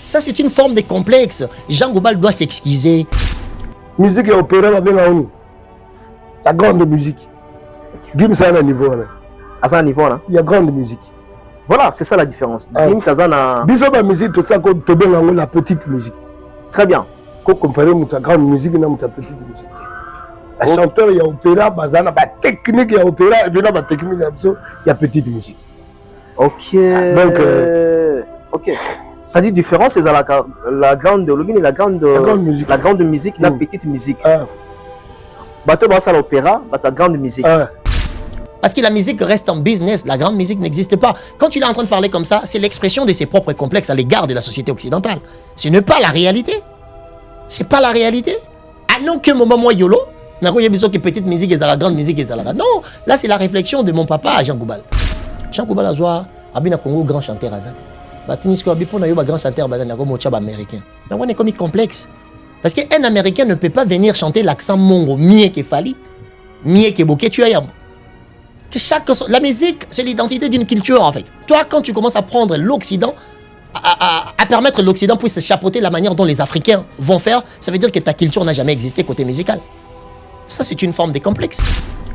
Ça, c'est une forme de complexe. Jean Goubal doit s'excuser. Musique et opéra, la grande musique. Gims a un niveau. À un niveau là. Il y a grande musique. Voilà, c'est ça la différence. Gims a un. Bisous la musique, tout ça, comme tu donnes la petite musique. Très bien. Quand comparer ta grande musique et ta petite musique. La chanteur, il y a opéra, bazana, technique, il y a opéra, et puis là, technique, il y a petite musique. Ok. Donc, ok. Ça dit différence, c'est dans la grande musique, la grande musique, la petite musique. Bateau à l'opéra, la grande musique. Parce que la musique reste en business, la grande musique n'existe pas. Quand tu es en train de parler comme ça, c'est l'expression de ses propres complexes à l'égard de la société occidentale. Ce n'est pas la réalité. C'est pas la réalité. Ah non, que moment moi yolo, n'a pas besoin que petite musique et la grande musique et la. Non, là c'est la réflexion de mon papa Jean Goubal. Jean Goubal a joué à Bina Congo, grand chanteur Azad. Batinisco Abipo na yo grand chanteur badana comme chab américain. Mais on est comme complexe. Parce qu'un américain ne peut pas venir chanter l'accent mongo mieux que Fali, mieux que Boké Tuyayam. Que la musique, c'est l'identité d'une culture en fait. Toi, quand tu commences à prendre l'Occident, à permettre l'Occident puisse se chapeauter la manière dont les Africains vont faire, ça veut dire que ta culture n'a jamais existé côté musical. Ça, c'est une forme de complexe.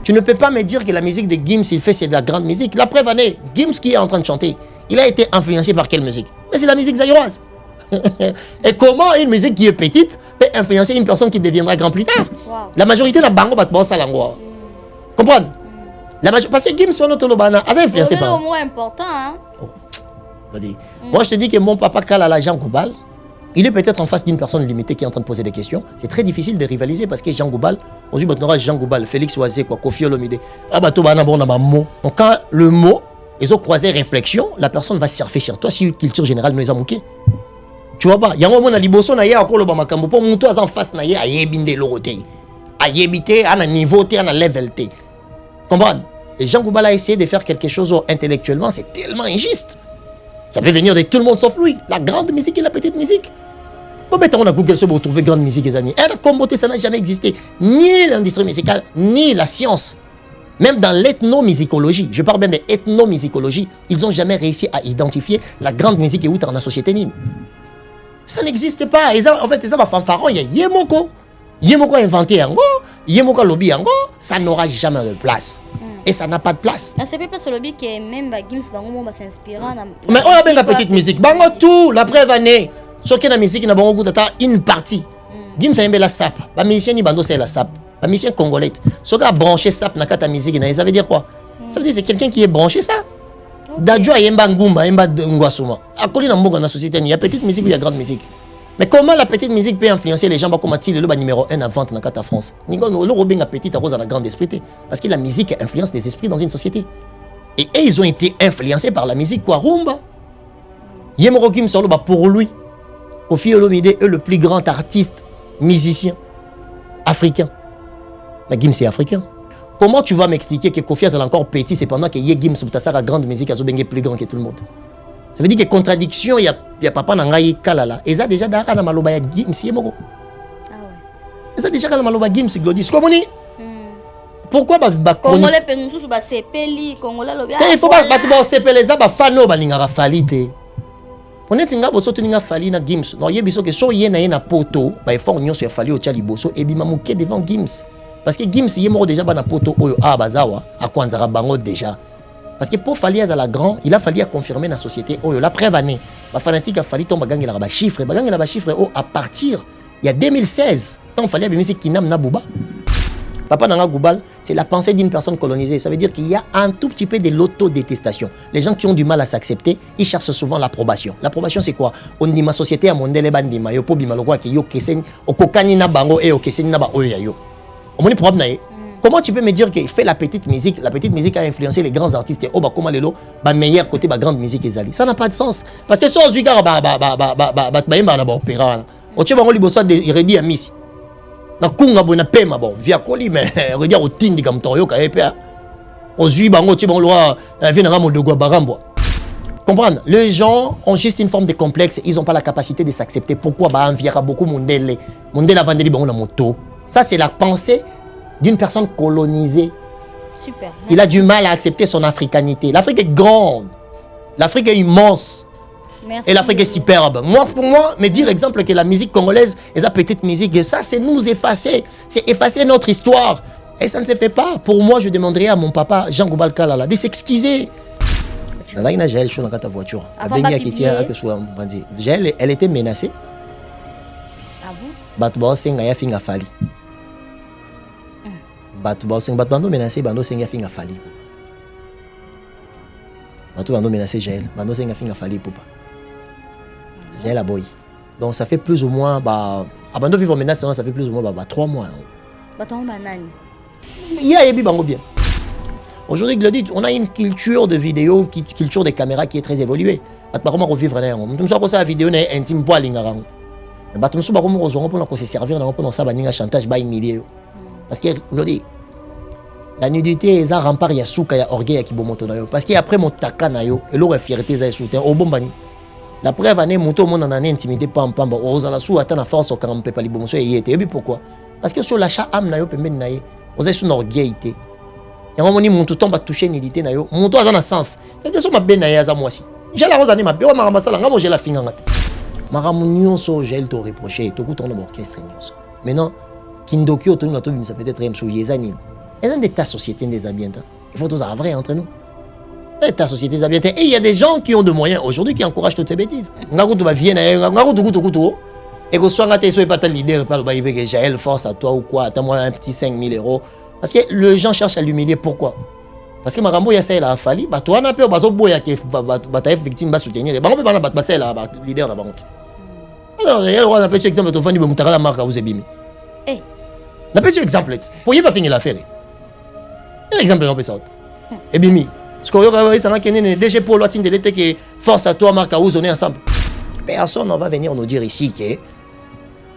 Tu ne peux pas me dire que la musique de Gims, il fait, c'est de la grande musique. La preuve en est, Gims qui est en train de chanter, il a été influencé par quelle musique? Mais c'est la musique zaïroise. Et comment une musique qui est petite peut influencer une personne qui deviendra grand plus tard? La majorité n'a pas de bossa langue. Comprends? Parce que Gims, son autolobana, a influencé par. C'est le mot important, hein? Moi, je te dis que mon papa Kalala Jean Goubal, il est peut-être en face d'une personne limitée qui est en train de poser des questions. C'est très difficile de rivaliser parce que Jean Goubal, aujourd'hui, Jean Goubal, Félix Oazé, Kofi Olomide, donc quand le mot, ils ont croisé réflexion, la personne va surfer sur toi si une culture générale nous a manqué. Tu vois pas? Il y a un moment où liboso na ya akolo ba makambo pour mon toi en face na ya ayebinde lorote. Ayebité à un niveau à un level T. Comprends? Et Jean Goubal a essayé de faire quelque chose intellectuellement, c'est tellement injuste. Ça peut venir de tout le monde sauf lui. La grande musique et la petite musique. Bon, ben, on a Google se pour trouver grande musique les années. Et la communauté, ça n'a jamais existé. Ni l'industrie musicale, ni la science. Même dans l'ethnomusicologie, je parle bien de l'ethnomusicologie, ils n'ont jamais réussi à identifier la grande musique et où dans la société nîmes. Ça n'existe pas. En fait, ça va fanfaron, il y a Yemoko. Yemoko a inventé un go, Yemoko a lobby un go, ça n'aura jamais de place. Et ça n'a pas de place. C'est pas le lobby qui est même Gims Bango va s'inspirer. Mais on a bien la petite musique. Bango tout, la preuve année. Sauf que la musique n'a pas beaucoup d'attente, une partie. Gims a aimé la sap. La musicien ni bando c'est la sap. La musicien congolais. Sauf qu'il a branché sap dans la musique, ça veut dire quoi? Ça veut dire c'est quelqu'un qui est branché ça. Dadjo a yemba ngumba, yemba ngwasuma. A koli na mboga na société, il y a petite musique, il y a grande musique. Mais comment la petite musique peut influencer les gens comme Mathilde, le numéro 1 à vente dans la France? Le Robin a petite à rose à la grande esprit. Parce que la musique influence les esprits dans une société. Et ils ont été influencés par la musique quoi, rumba. Yemoro Kim Solo, pour lui, Kofi Olomide est le plus grand artiste musicien africain. Mais Gims est africain. Comment tu vas m'expliquer que Kofi est encore petit, c'est pendant que Gims ou la grande musique est plus grand que tout le monde? Ça veut dire que contradiction, il y a papa Nangaï Kalala. Et ça déjà dans la maloba ya Gims Yemoro. Ah ouais. Et ça déjà dans la maloba Gims Glodis. Comment ni? Pourquoi Congolais pensusu ba sepeli, Congolais lobia. Il faut pas sepeli ça ba fano ba lingara falite. Honnêtement nga boso tuninga fali na Gims. Non yebiso que so yena na poto, ba effort nyonso ya fali o tchali boso et bima muke devant Gims. Parce que Gims Yemoro déjà ba na poto oyo a bazawa, a kwanzara bango déjà. Parce que pour fallir à la grande, il a fallu confirmer dans la société. Oh, la preuve année, la fanatique a fallu tomber gagner la chiffre. Gagner la chiffre à partir il y a 2016. Tant il fallait musique qui n'aime Nabouba. Papa Nanga Goubal, c'est la pensée d'une personne colonisée. Ça veut dire qu'il y a un tout petit peu de l'autodétestation. Les gens qui ont du mal à s'accepter, ils cherchent souvent l'approbation. L'approbation, c'est quoi? On dit ma société a mondele bandima yo po bima lokwa ki yo kesen okokani na bango e okesen na ba oyo yo. On moni problème na ye. Comment tu peux me dire qu'il fait la petite musique a influencé les grands artistes et comment les lots, meilleur côté la grande musique Ezali. Ça n'a pas de sens. Parce que si on regarde opéra, on tient on liboso de Redi Amis. Na kunga bona pema bon via koli mais regarde au tindi comme toyo ka epea. On zui bango ti bango loi vient na modogwa barambo. Comprendre? Les gens ont juste une forme de complexe, ils n'ont pas la capacité de s'accepter. Pourquoi ba enviera beaucoup mondele a vendeli bango la moto. Ça c'est la pensée d'une personne colonisée. Super. Il a du mal à accepter son africanité. L'Afrique est grande. L'Afrique est immense. Merci. Et l'Afrique est superbe. Moi, pour moi, me dire exemple que la musique congolaise est la petite musique, et ça, c'est nous effacer. C'est effacer notre histoire. Et ça ne se fait pas. Pour moi, je demanderais à mon papa, Jean Goubal Kalala, de s'excuser. Elle était menacée. Ah bon? Batbo senga ya finga fali. Batbo senga batbando menacé bando senga finga fali. Bato bando menacé Jaël, bando senga finga fali poupa. Jaël a boy. Donc ça fait plus ou moins abando vivre menace ça fait plus ou moins 3 mois. Baton banane. Il y a yebi bango bien. Aujourd'hui, Glody, on a une culture de vidéo, culture des caméras qui est très évoluée. Comment revivre là? On sait que ça vidéo n'est intime pas lingarang. Mais on sait pas comment on se servir dans ça baninga chantage ba humilier. Parce que Glody, la nudité est un rempart ya souka ya orgueil qui bomoto na yo. Parce que après mon taka na yo, et l'autre fierté za soutien au bon bani. La preuve année moto mon en intimité pas en pamba. Aux ala sou atteint la force au quand peut pas libomoso et yete. Et puis pourquoi? Parce que sur l'achat âme na yo pemben na ye, aux sous orgueilité. Il y a un moment où tout le monde va toucher nudité na yo, mon toit dans un sens. Quelque chose m'a bien na yaza moi aussi. J'ai la rose année ma bien ma ramasala ngamo j'ai la finga. Maramunio so j'ai le reproché, tout coup tourne l'orchestre nyonso. Maintenant Kindokyo to ngato ça peut-être même sou yezani. Et dans ta société des ambientes. Il faut tous avoir vrai entre nous. Et ta société des ambientes et il y a des gens qui ont de moyens aujourd'hui qui encouragent toutes ces bêtises. Ngako to va vienne ngako to et que soit ngate soit pas ta leader par le baïvé Jaël force à toi ou quoi, attends-moi un petit 5 000 €. Parce que les gens cherchent à l'humilier. Pourquoi? Parce que Marambo y a ça la fali, bah toi on a peur, bah boya qui bataille victime va soutenir. Bah on peut pas battre ça là, leader là bas. Alors il y a le droit d'appeler exemple de Fanny Bemutara la marque à vous ébimé. Eh. N'appelle exemple. Pour y pas finir l'affaire. Un exemple on peut ça. Et bimi. Ce qu'on va ça n'a qu'un DG pour l'autre de l'été qui force à toi marque à vous on est ensemble. Personne ne va venir nous dire ici que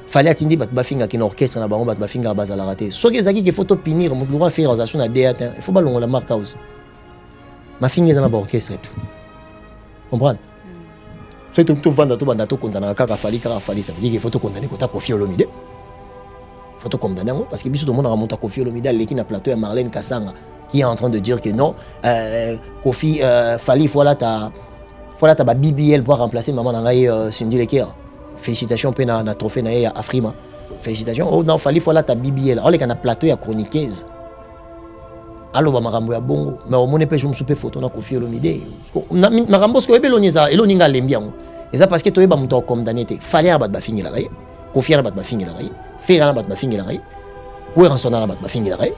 fallait atteindre bat bafinga qui orchestre na bango bat bafinga base à la rater so que zaki que photo pinir mon droit faire aux actions à DAT il faut pas longo la marque house ma finga dans la orchestre et tout comprendre c'est tout vendre tout banda tout condamner kaka fali ça veut dire qu'il faut tout condamner kota Koffi Olomide faut tout condamner parce que biso tout le monde remonte à Koffi Olomide l'équipe na plateau à Marlène Kassanga qui est en train de dire que non Koffi fali voilà ta BBL pour remplacer maman nangai Cindy Leker. Félicitations pour na trophée na ya Afrima. Félicitations. Oh non, fallait ta BBL. On les kana plateau ya chroniqueuse. Allo ba marambo ya bongo. Mais au mone pe je me soupe photo na Koffi Olomide. Marambo sko ebeloni za eloni nga lembiango. Et ça parce que toi ba muto condamné te. Fallait abat ba fingi la ray. Koffi abat ba fingi la ray. Ferra abat ba fingi la ray. Ou ranson abat ba fingi la ray.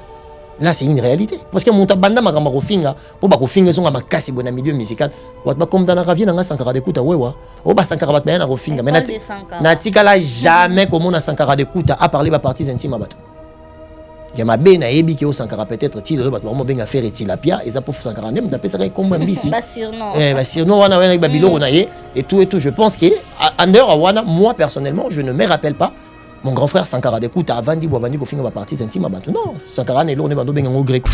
Là c'est une réalité parce que mon tabanda makambo kofinga po ba kofinga zonga makasi bona milieu musical wat ba comme dans la ravine nga sankara de kuta wewa o ba sankara bat na kofinga mais na tikala jamais comme on a sankara de kuta à parler ba parties intimes bato ya mabe na yebi ki o sankara peut-être ti le bat mo benga faire tilapia et ça pour sankara nem d'après ça comme mbisi ba sirno ba sirno wana wana ba biloro na ye et tout je pense que under wana moi personnellement je ne me rappelle pas. Mon grand frère Sankara d'écoute avant dit Boabani ko finga ba partie intime bato non Sankara ne lone bando benga grec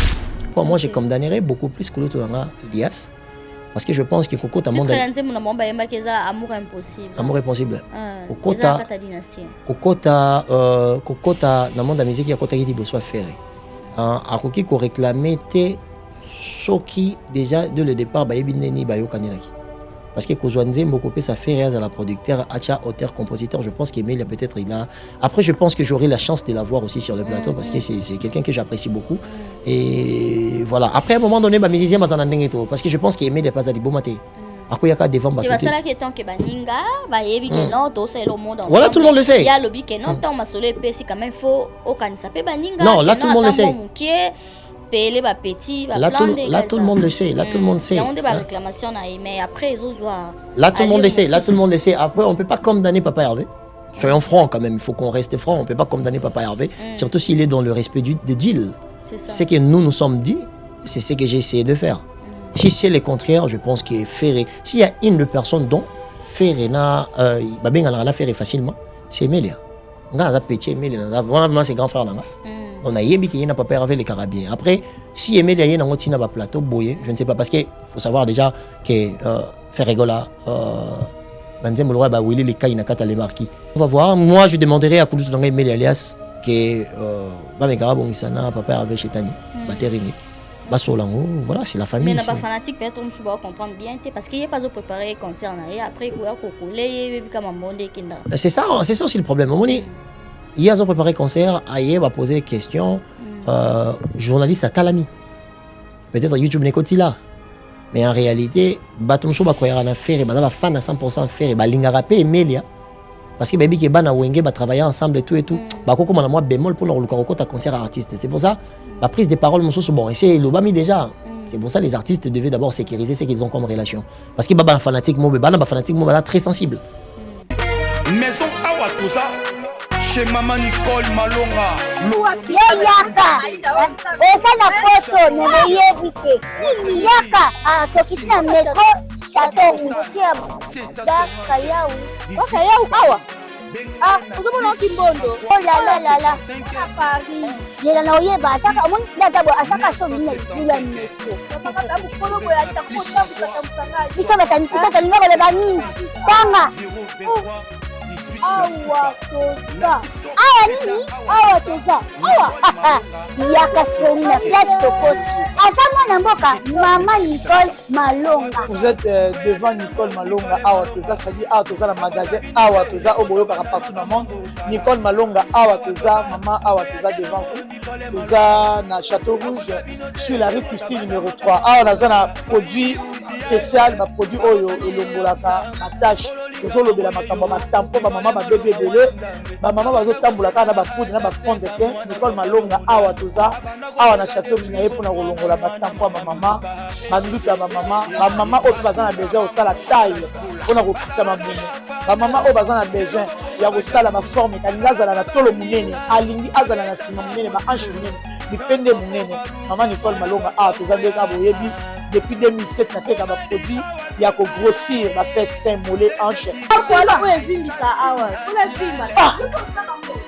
quoi moi j'ai condamnerai beaucoup plus que l'autre nga Elias parce que je pense que Kokota monde amour impossible Kokota na monde musique ya kota ki boso faire akoki ko réclamer te soki déjà de le départ ba yebineni ba yokanelaki. Parce que Kozouanze Mokopé, ça fait à la producteur, Acha, auteur, compositeur. Je pense qu'Emile, peut-être, il a. Après, je pense que j'aurai la chance de la voir aussi sur le plateau parce que c'est quelqu'un que j'apprécie beaucoup. Et voilà. Après, à un moment donné, musicien, parce que je pense qu'Emile n'est pas à Libomate. Après, il y a devant Batou. C'est ça qui est tant que Baninga, Bayebi, que non, c'est le monde ensemble. Voilà, tout le monde le sait. Il y a le bic, non, tant ma soleil, c'est quand même faux. Aucun sapé Baninga. Non, là, tout le monde le sait. Pelé ba petit ba là tout le monde le sait, là tout le monde sait. On débat réclamation mais après ils osent voir. Là tout le monde le sait, là tout le monde le sait. Après on peut pas condamner Papa Hervé. Soyons francs quand même, il faut qu'on reste franc, on peut pas condamner Papa Hervé, surtout s'il est dans le respect des deals. C'est que nous sommes dit, c'est ce que j'ai essayé de faire. Si c'est le contraire, je pense que Ferré, s'il y a une personne dont Ferré na ba benga la Ferré facilement, c'est Emelia. Nga petit Emelia, vraiment c'est grand frère là. On a yébi qui n'a pas peur avec les Carabiens. Après, si Emile y a un autre plateau boyé, je ne sais pas parce qu'il faut savoir déjà que Ferregola, Banzem le roi ba Willy les cas il n'a qu'à les marquer. On va voir. Moi, je demanderai à Koudou Emile alias que ba me Carabon Isana papa avec Chetani, Baterini. Basolango, voilà, c'est la famille. Mais n'a pas fanatique, peut-être on va comprendre bien, parce qu'il n'y a pas de préparer concert, et après, il y a coller, comme un monde qui c'est ça aussi le problème. Il y a préparé concert, ailleurs va poser des questions, journaliste à Talami. Peut-être YouTube n'est pas là. Mais en réalité, Batum Show va croire en affaire, il va fan à 100% faire, il va l'ingarapé et Melia. Parce que baby qui bana wenge va travailler ensemble et tout bah comment on a moi bémol pour leur le concert artiste. C'est pour ça la prise des paroles mon sous bon et c'est l'obami déjà. C'est pour ça les artistes devaient d'abord sécuriser ce qu'ils ont comme relation parce que baba fanatique mo baba fanatique mo là très sensible. Maison Awatusa chez maman Nicole Malonga. Yaka esa na poto ne yebite yaka tokisina metro chateau ngutia daka yau waka yau awa uzomona kimbondo oh la Paris jela na oyeba asaka mon ndazabo asaka so bine bila metro bisa batani ngalo le bani panga awa nini awa toza awa yaka soni na place tokoti asama na mboka maman Nicole Malonga. Vous êtes devant Nicole Malonga awa toza, c'est-à-dire awa toza na magasin awa toza oboyo kaka partout dans le monde. Nicole Malonga awa toza, maman awa toza devant vous. Toza na Château Rouge sur la rue Custine numéro 3. Awa naza na produit spécial, ma produit oyo elongolaka na tâche. Tozolobela makambo matampo ba maman ba bébé belé, ba maman bazotambolaka na ba poudre na ba fond de teint. Nicole Malonga awa toza, awa na Château Rouge na ye pona kolongola matampo ba maman, manduka ba maman oyo baza na besoin osala taille pona kokita mamumu. Ba maman oyo baza na besoin ya kosala ma forme kalinga azala na tolo munene, alingi azala na sima munene, ba hanche munene, bipende munene. Maman Nicole Malonga awa toza ndeka boyebi depuis 2007 na teka ba produit ya ko grossir ba fait sein mollet hanche. Voilà où est vimbi ça awa. Où est vimbi?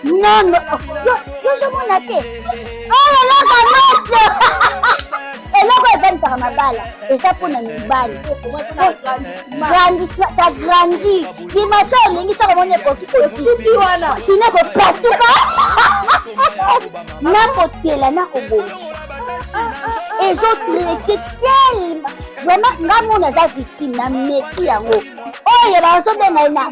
Non yo je mona te. Oh la gamete. Eloko evanisaka mabala eza mpona mibali ça grandit limaso olingi soko moni ekoki kosuki wana sino ekopasuka nakotela nakobongisa ezotraite telema vraiment nga mona aza victime na meki yango oyo bazobenga ena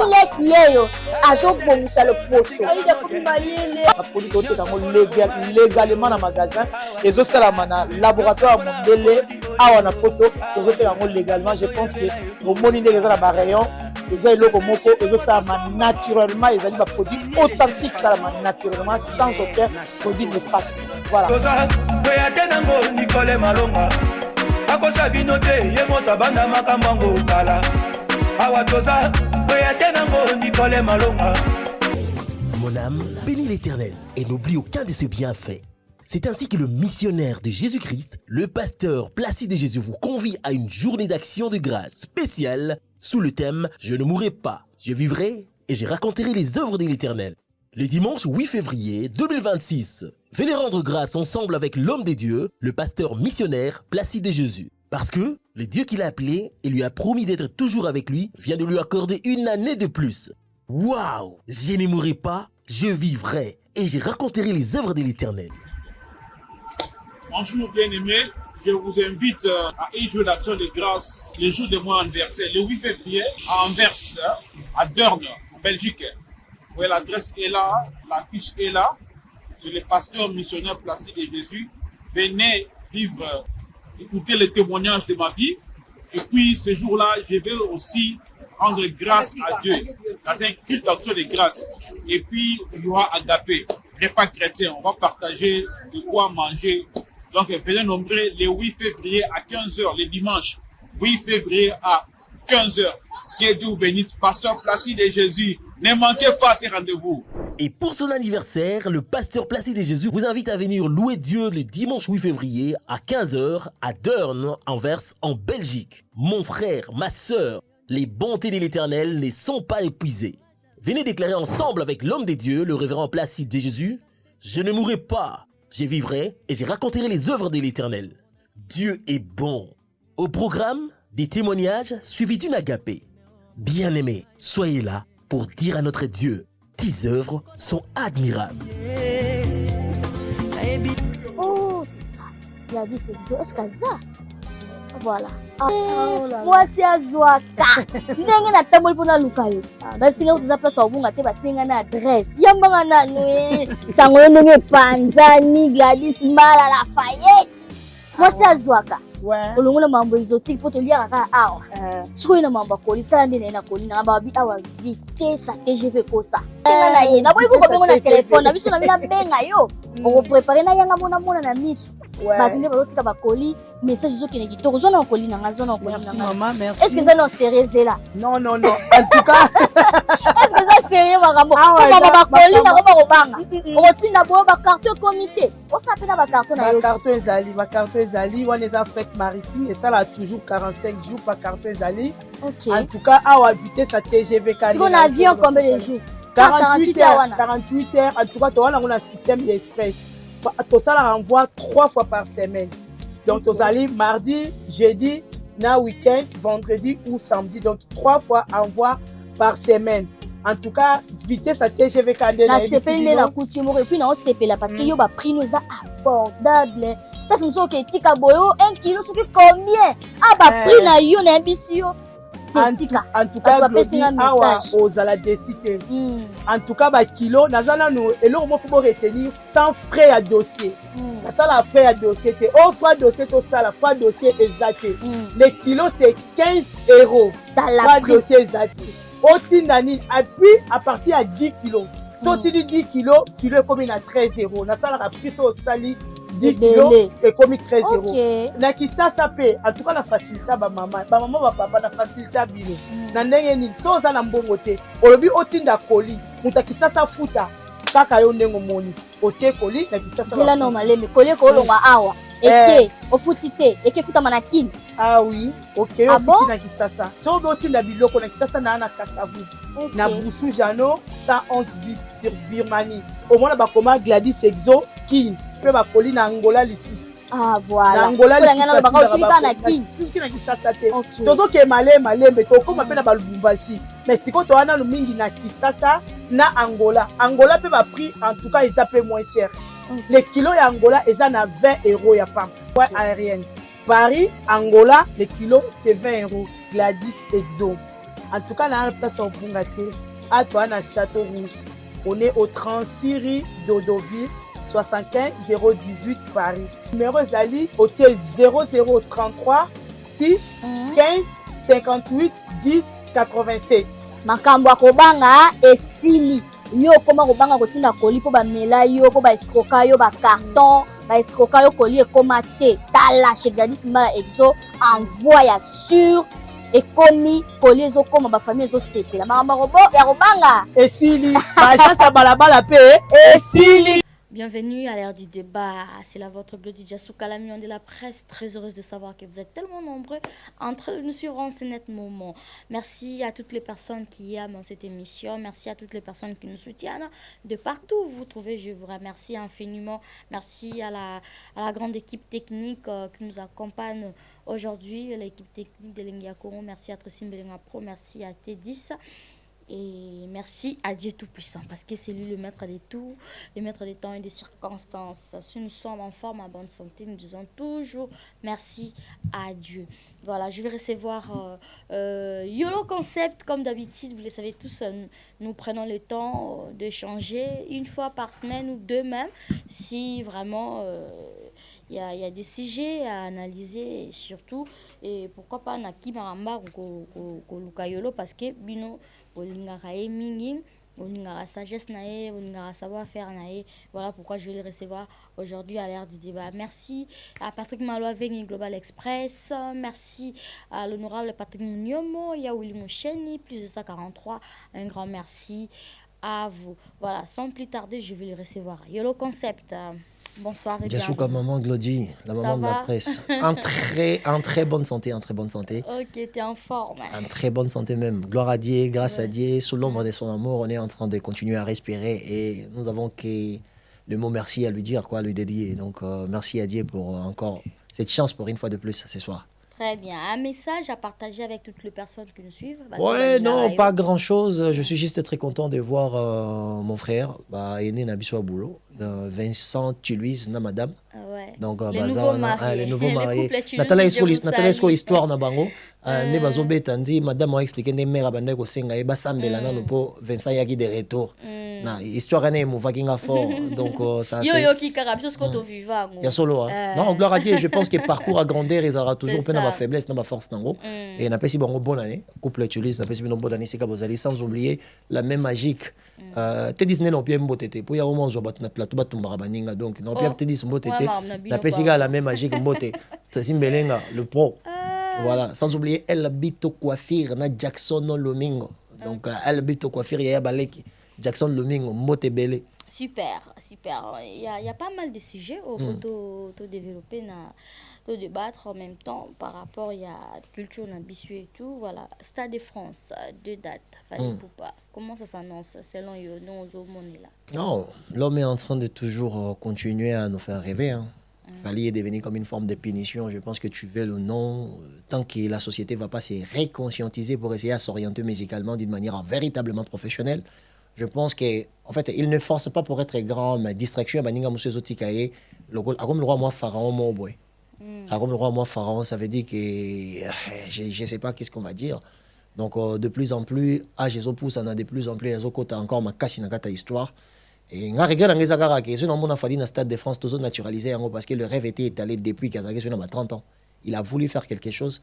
Lesi yeyo azobongisa loposo produit toteka yango légalement na magasin ezosalama na laboratoire mondele awa na poto tozoteka yango légalement. Je pense que omoni ndenge eza na barayon eza eloko moko ezosalama naturellement, ezali baproduit authentique salama naturellement sans aucun produit néfaste. Voilà. Akosa binote ye mota banda makambango kala awa toza oyate nango Nicole Malonga. Mon âme bénit l'Éternel et n'oublie aucun de ses bienfaits. C'est ainsi que le missionnaire de Jésus-Christ, le pasteur Placide de Jésus, vous convie à une journée d'action de grâce spéciale sous le thème « Je ne mourrai pas, je vivrai et je raconterai les œuvres de l'Éternel ». Le dimanche 8 février 2026, venez rendre grâce ensemble avec l'homme des dieux, le pasteur missionnaire Placide de Jésus. Parce que le Dieu qu'il a appelé et lui a promis d'être toujours avec lui vient de lui accorder une année de plus. Waouh! Je ne mourrai pas, je vivrai et je raconterai les œuvres de l'Éternel. Bonjour bien-aimés, je vous invite à une journée d'action de grâce le jour de mon anniversaire, le 8 février à Anvers, à Deurne, en Belgique. Oui, l'adresse est là, l'affiche est là. Je suis le pasteur missionnaire Placide de Jésus. Venez vivre, écouter les témoignages de ma vie. Et puis, ce jour-là, je vais aussi rendre grâce à Dieu dans un culte d'action de grâce. Et puis, il y aura agapé, repas chrétien. On va partager de quoi manger. Donc, venez nombreux le 8 février à 15h, le dimanche 8 février à 15h. Que Dieu vous bénisse, pasteur Placide de Jésus. Ne manquez pas ces rendez-vous. Et pour son anniversaire, le pasteur Placide de Jésus vous invite à venir louer Dieu le dimanche 8 février à 15h à Deurne, Anvers, en Belgique. Mon frère, ma sœur, les bontés de l'Éternel ne sont pas épuisées. Venez déclarer ensemble avec l'homme des dieux, le révérend Placide de Jésus, « Je ne mourrai pas, je vivrai et je raconterai les œuvres de l'Éternel. Dieu est bon. » Au programme, des témoignages suivis d'une agapée. Bien-aimés, soyez là pour dire à notre Dieu Tes œuvres sont admirables. Oh, c'est ça. Gladys Exo, est-ce que ça? Voilà. Mwasi azwaka ndenge natamboli mpona luka yo babisinga kotoza place obunga te batinga na adresse yambanga nanu sango yo ndenge epanzani Gladys Mbala Lafayette mwasi azwaka olongola mambo exotique mpo toliaka kaka awa sikoyo na mambo akoli tala nde naye na koli nanga babi awa vitesse a TGV kosa benga na ye naboyi kokobengo na telefone na biso na bina benga yo okoprepare na yanga mona na miso batinga bazotika bakoli message ezokende kitoko zwana okoli nanga zwana okoli nanga. Merci maman, merci. Est-ce que ça non sérieux là? Non non non. En tout cas, est-ce que ça sérieux makambo? Maman bakoli na ko banga. Otinda bo ba carton comité. On s'appelle na ba carton na yo. Ba carton ezali, on les a fait maritime et ça là toujours 45 jours par carton ezali. OK. En tout cas, à vitesse à TGV si on avion combien de jours? 48 heures. 48 heures. En tout cas, on a un système express. Tout ça la renvoie 3 fois par semaine. Donc, tu allez mardi, jeudi, na week-end, vendredi ou samedi. Donc, 3 fois envoi par semaine. En tout cas, vitesse à TGV Kandé. La CP na coutume et puis na CP là parce que yo ba prix nous a abordable. Parce que nous sommes que tika boyo 1 kilo ce que combien? Ah ba prix na yo na bisio. En tout cas, aux ala décider. En tout cas, kilo, nazana nous et là on faut retenir sans frais à dossier. Ça la frais à dossier, au fois dossier tout ça la fois dossier exact. Les kilos c'est 15 €. Dans la dossier exact. Au tinani puis à partir à 10 kilos. Si tu dis 10 kilos, kilo est combien à 13 €. Na ça la prix au sali 10 kilos et comme 13 €. Na qui ça paie en tout cas la facilité ba maman ba papa na facilité bilo na ndenge ni so za na mbongo te olobi otinda koli mutaki sasa futa kaka yo ndengo moni otie koli na kisasa c'est la normale mais koli ko longa awa eke ofutite eke futa manakini. Ah oui, OK, ofuti na kisasa so otinda biloko na kisasa na kasavu na Boussou Jano 111 bis sur Birmanie au moins ba koma Gladys Exo King pe ba koli na Angola lisusu. Ah voilà. Na Angola lisusu ba ka na King sisi na kisasa te tozo ke malembe to koma pe na ba Lubumbashi mais siko to ana lu mingi na kisasa na Angola pe ba prix en tout cas ils appellent moins cher. Les kilos ya Angola eza na 20 € ya pam ouais aérienne. Paris Angola les kilos c'est 20 €. Gladys Exo en tout cas na place au Bungate à toi na Château Rouge. On est au 36 rue Dodoville 75 018 Paris. Numéro Zali au 0033 6 15 58 10 87. Makambo akobanga esili yo koma kobanga kotinda koli po ba mela yo po ba escroka yo ba carton ba escroka yo koli ekoma te tala chez Gladys Mbala Exo envoie sur ekomi koli ezokoma ba famille ezosepela makambo robo ya kobanga esili ba chance balabala pe esili. Bienvenue à l'ère du débat. C'est la votre Glody Diasuka, la million de la presse. Très heureuse de savoir que vous êtes tellement nombreux entre nous suivre en ce net moment. Merci à toutes les personnes qui aiment cette émission. Merci à toutes les personnes qui nous soutiennent de partout où vous vous trouvez. Je vous remercie infiniment. Merci à la grande équipe technique qui nous accompagne aujourd'hui, l'équipe technique de Lengiakoro. Merci à Tressim Belenga Pro. Merci à T10. Et merci à Dieu Tout-Puissant, parce que c'est lui le maître de tout, le maître des temps et des circonstances. Si nous sommes en forme, en bonne santé, nous disons toujours merci à Dieu. Voilà, je vais recevoir YOLO Concept, comme d'habitude, vous le savez tous, nous prenons le temps d'échanger une fois par semaine ou deux même, si vraiment il y a des sujets à analyser et surtout, et pourquoi pas Naki Maramba ou Luka YOLO, parce que Bino, olingaka ye mingi olingaka sagesse na ye olingaka savoir faire na ye. Voilà pourquoi je vais le recevoir aujourd'hui à l'ère du débat. Merci à Patrick Maloa Veni Global Express, merci à l'honorable Patrick Mouniomo, Yaouli Moucheni, plus de 143, un grand merci à vous. Voilà, sans plus tarder, je vais le recevoir. YOLO Concept. Bonsoir et Diasuka, maman Glody, la maman de la presse. En très bonne santé, en très bonne santé. Ok, t'es en forme. En très bonne santé même. Gloire à Dieu, grâce à Dieu, sous l'ombre de son amour, on est en train de continuer à respirer et nous avons que le mot merci à lui dire, quoi, à lui dédier. Donc merci à Dieu pour encore cette chance pour une fois de plus ce soir. Très bien. Un message à partager avec toutes les personnes qui nous suivent? Ouais, non, pas grand-chose. Je suis juste très content de voir mon frère, aîné Nabiso Boulot, Vincent Tuluise, na madame. Ouais. Donc, les nouveaux mariés. Nathalie Esco histoire na bango. Ne bazo betandi madame m'a expliqué ne mère abandé ko senga eba sambela na po Vincent yaki de retour. Na histoire ne mo vakinga fort. Donc ça c'est yo qui carabio ce qu'on vivant. Ya solo. Non, gloire à Dieu, je pense que parcours à grandeur ils aura toujours peu ma faiblesse, na ma force nango. Et na pesi bango bonne année. Couple utilise na pesi bino bonne année c'est ka bozali sans oublier la même magique. Te Disney no bien mbotete. Pour ya roman zo bat na plateau batumba baninga donc no bien te dis mbotete. Na pesi la même magique mbote. Tsimbelenga le pro. Voilà, sans oublier El Bito Coiffure, na Jackson Lomingo. Donc, El Bito Coiffure, il y a Baleki, Jackson Lomingo, Motebele. Super, super. Il y a pas mal de sujets au faut développer, de débattre en même temps par rapport il y a culture ambitieux et tout. Voilà, Stade de France, 2 dates, Fally Poupa. Comment ça s'annonce selon nous au monde là? Non, l'homme est en train de toujours continuer à nous faire rêver. Hein. Fally est devenu comme une forme de punition. Je pense que tu veux le nom. Tant que la société ne va pas se réconscientiser pour essayer à s'orienter musicalement d'une manière véritablement professionnelle, je pense qu'en fait, il ne force pas pour être grand, mais distraction, comme le roi, moi, pharaon, mon boy. Comme le roi, moi, pharaon, ça veut dire que je ne sais pas qu'est-ce qu'on va dire. Donc, de plus en plus, à Jésus pousse, on a de plus en plus, les autres, encore ma casse, une histoire. Et on regarde les agara qui sont dans le Stade de France, tout naturalisé parce que le rêve était étalé depuis qu'il a 30 ans. Il a voulu faire quelque chose.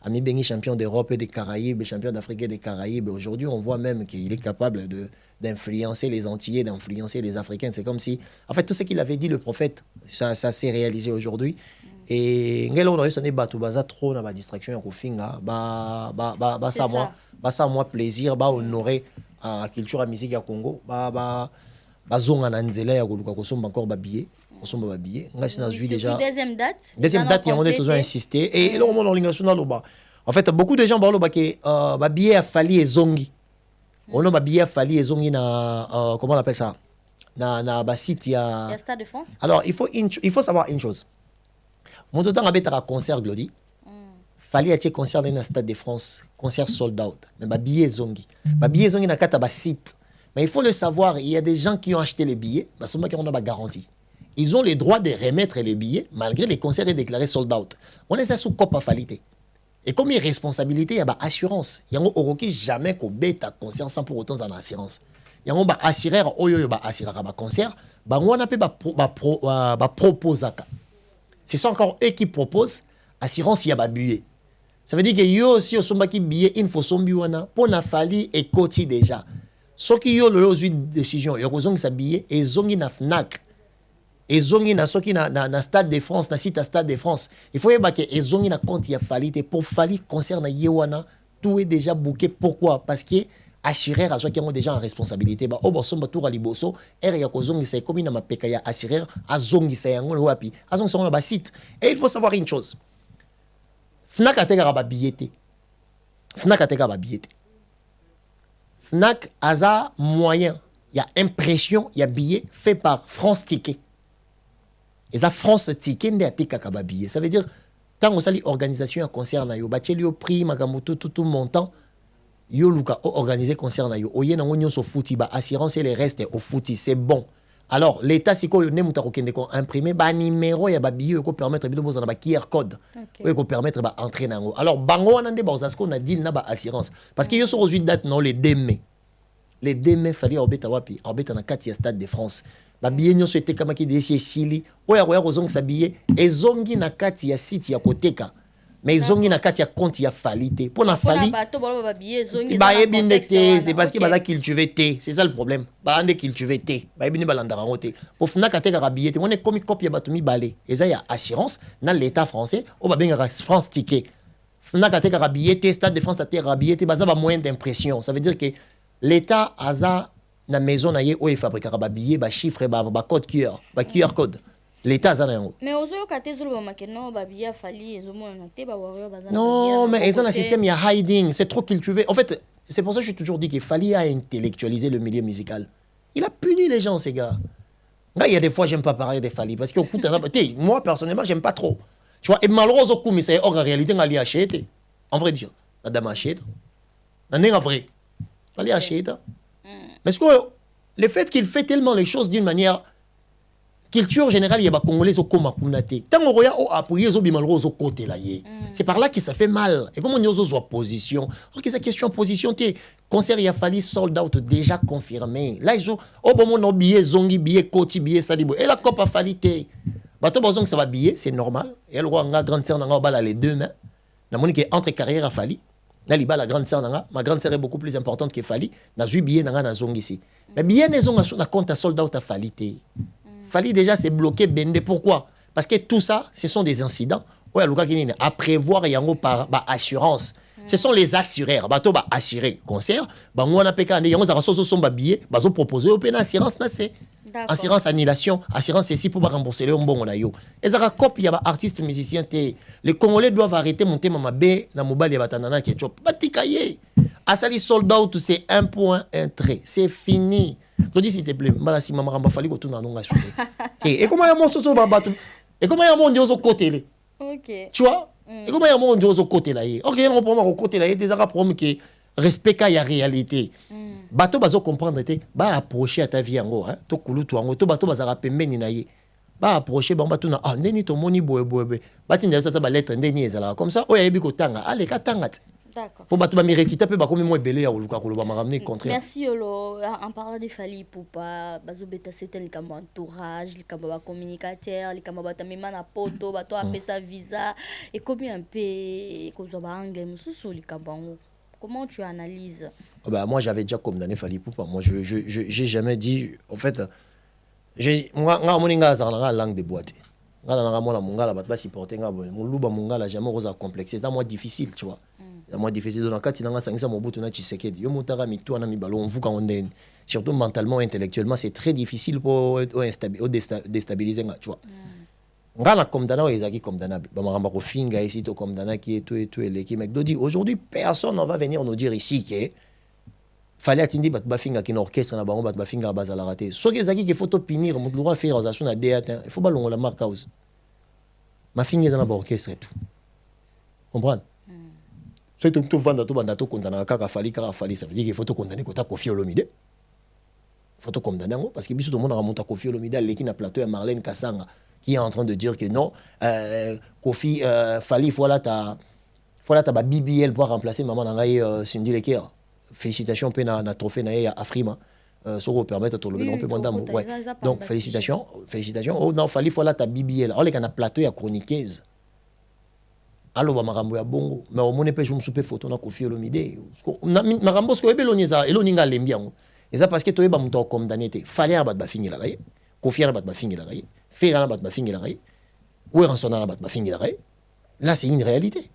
Ami Bengi, champion d'Europe et des Caraïbes, champion d'Afrique et des Caraïbes. Aujourd'hui, on voit même qu'il est capable d'influencer les Antillais, d'influencer les Africains. C'est comme si, en fait, tout ce qu'il avait dit le prophète, ça s'est réalisé aujourd'hui. Et on a eu trop dans la distraction, ça moi plaisir, honorer la culture et la musique à Congo. Bazonga na nzela ya koluka kosomba encore babillé kosomba babillé ngasi na zui déjà deuxième date il y a on est toujours insisté et là on a l'ingation loba en fait beaucoup de gens parlent que babillé a fallu ezongi on a babillé a fallu ezongi na comment on appelle ça na ba site ya Stade de France. Alors il faut savoir une chose mon temps abeta concert Glody fallait être concert dans Stade de France concert sold out mais babillé ezongi na kata ba site. Mais il faut le savoir, il y a des gens qui ont acheté les billets, mais c'est moi qui on a la garantie. Ils ont le droit de remettre les billets malgré les concerts déclarés sold out. On est ça sous copa falité. Et comme il y a responsabilité, il y a assurance. Il y a un oroki jamais qu'on bête à concert sans pour autant en assurance. Il y a un assureur, oyo ba assureur à concert, bah on a pas proposaka. C'est ça encore eux qui proposent assurance il y a ba billet. Ça veut dire que yo aussi au somba qui billet il faut son biwana pour na fali et côté déjà. Ce qui est le décision, il y a des s'habiller et zongi na Fnac. Et zongi na soki na Stade de France, na site à Stade de France. Il faut y avoir que zongi na compte y a fallu pour Fally concerne Yewana, tout est déjà booké. Pourquoi? Parce que assureur à ceux qui ont déjà en responsabilité ba oboso tour à liboso er ya ko zongi c'est comme na mapeka ya assureur a zongi c'est ngolo wapi a zongi sur ba site. Et il faut savoir une chose. Fnac a tega ba billet. Fnac a tega ba billet. Fnac a moyen, il y a impression, il y a billet fait par France Ticket. Et ça, France Ticket, il y a billet. Ça veut dire, quand on s'allie organisation à concert, il y a prix, tout montant, il y a organisé concert, il y a un footy, assurance et les restes au footy, c'est bon. Alors, l'État, si vous avez imprimé un numéro, il y a un billet qui permettre de faire un QR code. Qui permettre d'entrer dans le. Alors, bango, on a dit qu'il assurance. Parce qu'il y a sur une date, non, les 2 mai. Les 2 mai, il fallait arbiter dans 4 Stade de France. Les billets ont été comme qui décident Sili. Ou il y a des billets. Et zongi na 4 site ya koteka. Mais zongi na 4 compte ya falité. Pour na fali. C'est parce que bala cultiver té, c'est ça le problème. Bala cultiver té, ba ebini balanda rangote. Pour fna kateka rabillé, on est comme copie batumi balé. Et ça y a assurance dans l'état français, on va bien France Ticket. Fna kateka rabillé, Stade de France a té rabillé, baza ba moyen d'impression. Ça veut dire que l'état a na maison na ye o e fabriquer ba billet, ba chiffre ba code QR code. L'État a un. Mais aux autres, non, mais ils ont un système, il y a hiding, c'est trop cultivé. En fait, c'est pour ça que j'ai toujours dit qu'il fallait intellectualiser le milieu musical. Il a puni les gens, ces gars. Là, il y a des fois, j'aime pas parler de Fally parce que moi, personnellement, j'aime pas trop. Tu vois, et malheureusement, comme ça, en réalité, on a acheté. En vrai dire, la dame achète. On est vrai. On a acheté. Mais ce que le fait qu'il fait tellement les choses d'une manière culture générale, il y a des Congolais qui sont appuyer tant qu'on a appuyé les malheureux côté là. C'est par là que ça fait mal. Et comme on dit aux position, alors que cette question position, concert il a fallu sold out déjà confirmé. Là ils ont bon mon billet zongi billet koti billet salibo et la coupe a fallu té. Bato bazon que ça va billet, c'est normal. Et elle roi nga grande sœur nga bala les deux mains. La monique entre carrière a fallu. Là liba la grande sœur nga, ma grande sœur est beaucoup plus importante que Fali. Na ju billet nga na zongi ici. Mais billet ne zonga na compte à sold out a fallu té. Fali déjà c'est bloqué bende. Pourquoi? Parce que tout ça, ce sont des incidents. À prévoir yango par assurance. Ce sont les assureurs. Bato ba assurer concert. Ba ngona peka ne yango za rasoso son ba billet, bazo proposer au pena assurance na c'est. Assurance annulation, assurance ici pour rembourser le mbongo na yo. Ezara cop ya ba artiste musicien té. Les Congolais doivent arrêter monter mama B na mobile ya batanana ke chop. Batikaye. Asali sold out c'est un point un trait. C'est fini. Donc dis s'il te plaît, malasi mama ramba fali ko tuna nonga shooter. Et comment ya mon soso ba batu? Et comment ya mon Dieu au côté? Ok. Tu vois? Et comment il y a mon Dieu au côté là? Ok, on prend au côté là, il y a des problèmes qui respectent la réalité. Bato bazo comprendre te, ba approcher à ta vie en hein, to kulu to en to bato bazara pembeni na ye. Ba approcher ba bato na ah ndeni to moni boye. Ba tinda ça ba lettre ndeni ezala comme ça, o ya biko tanga, allez ka tanga. D'accord. Pour bato ba mirekita pe ba comme moi belé ya oluka ko ba ramener contre. Merci Olo. En parlant de Fali Poupa, bazo beta c'était le camp entourage, le camp ba communicateur, le camp ba tamima na poto, ba to apesa sa visa et combien un peu ko ba anglais mususu le camp. Comment tu analyses? Bah moi j'avais déjà condamné Fali Poupa. Moi j'ai jamais dit en fait moi moninga za la langue de boîte. Ngala na mona mungala bat ba supporter ngabo. Muluba mungala jamais rosa complexe. C'est moi difficile, tu vois. C'est moi difficile dans kati nanga sangisa mobutu na Tshisekedi. Yo mutara mitwa na mibalo on vous quand on est surtout mentalement intellectuellement, c'est très difficile pour déstabiliser, tu vois. Ngala condamné ezaki condamnable. Ba maramba ko finga ici to condamné qui est tout et l'équipe mec dodi aujourd'hui personne ne va venir nous dire ici que fallait atteindre bat bafinga qui orchestre na bango bat bafinga bazala raté. So que ezaki qu'il faut to punir mutu droit faire organisation na DAT. Il faut pas longola mark house. Ma finga dans la orchestre et tout. Comprendre? So tout vendre tout banda to condamné kaka fali ça veut dire qu'il faut to condamner kota Koffi Olomide. Faut to condamner parce que biso tout le monde a monté Koffi Olomide l'équipe na plateau à Marlène Kassanga qui est en train de dire que non Koffi fali voilà ta BBL pour remplacer maman nangai Cindy Leker. Félicitations pe na trophée na ya Afrima. Ça vous permet de le on peut mandam ouais. Donc félicitations. Oh non fali voilà ta BBL. On les kana plateau ya chroniqueuse. Allo ba marambo ya bongo mais au mone pe je me soupe photo na Koffi Olomide marambo ce que ebeloniza eloninga lembiango eza parce que toyeba muto condamné te fallait abat ba fingi la gaye Koffi abat ba fingi la gaye faire abat ba fingi la gaye ou ransona abat ba fingi la gaye là c'est une réalité.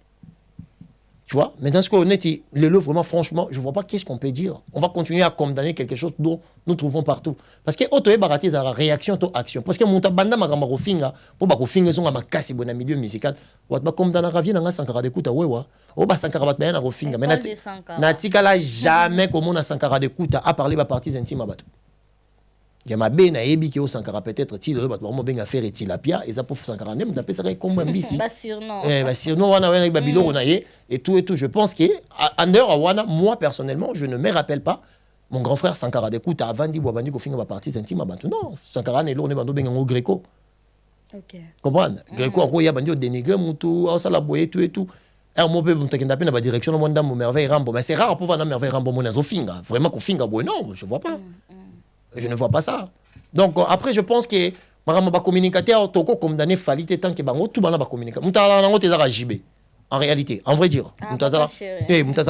Tu vois, maintenant, ce qu'on est, le lot, vraiment, franchement, je ne vois pas qu'est-ce qu'on peut dire. On va continuer à condamner quelque chose dont nous trouvons partout. Parce que, auto baraté, ça réaction, to action. Parce que, mon tabanda, ma gamba, rofinga, pour ma rofinga, son ma casse, bon, milieu musical. Ou ba condamner à ravien, n'a sankara de kuta, ouais, ouais. Ou ba sankara bat na rofinga. Mais natika là, jamais, comme on a sankara de kuta, à parler, ba parties intimes, abat. Il y a ma benne à Ebi qui est au Sankara peut-être, il y a vraiment bien à faire et tilapia, et ça pour Sankara, même d'après ça, comme un bici. Basirno, on a avec Babylone, on a et tout. Je pense que, en dehors à Wana, moi personnellement, je ne me rappelle pas, mon grand frère Sankara d'écoute avant dit, Wabandi, qu'on finit ma partie intime à Bantu. Non, Sankara n'est l'on est bando bien en Gréco. Comprendre? Gréco, en gros, il y a bandi au dénigré, moutou, au salaboye, tout et tout. Alors, mon peuple, on a la direction de mon dame, mon merveille Rambo. Mais c'est rare pour voir la merveille Rambo, mon azofinga. Vraiment, qu'on finga, non, je ne vois pas. Je ne vois pas ça. Donc après je pense que marama ba communicateur toko condamné falité tant que bango tout bana ba communicateur. Mutala nango tezara jibé. En réalité, en vrai dire, mutazala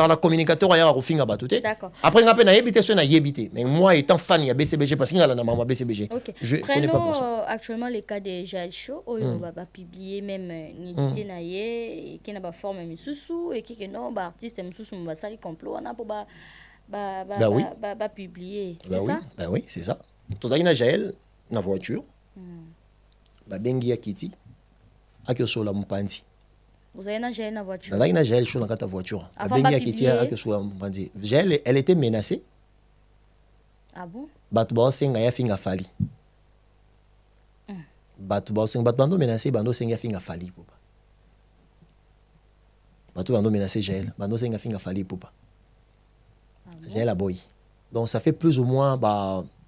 la communicateur ya rofinga batute. Après ngape na yebité so na yebité. Mais moi étant fan ya BCBG parce qu'il y a la maman BCBG. Je connais pas pour ça. Actuellement les cas de Jael Show on va publier même une idée na yé qui n'a pas forme misusu et qui non ba artiste misusu va sali complot on a pour publier, c'est ça? Bah oui, c'est ça. Tout à l'heure, Jaël, dans la voiture, bengi ya kiti, aki osola mpanzi. Vous avez un Jaël dans la voiture? Là, il y a Jaël dans la voiture. Bengi ya kiti, aki osola mpanzi. Jaël, elle était menacée. Ah bon? Batu ba senga ya finga fali. Batu ba senga, batu bando menacé, bando senga finga fali. Bato bando menacé Jaël. Bando senga finga fali poupa. Jaël a boy. Donc ça fait plus ou moins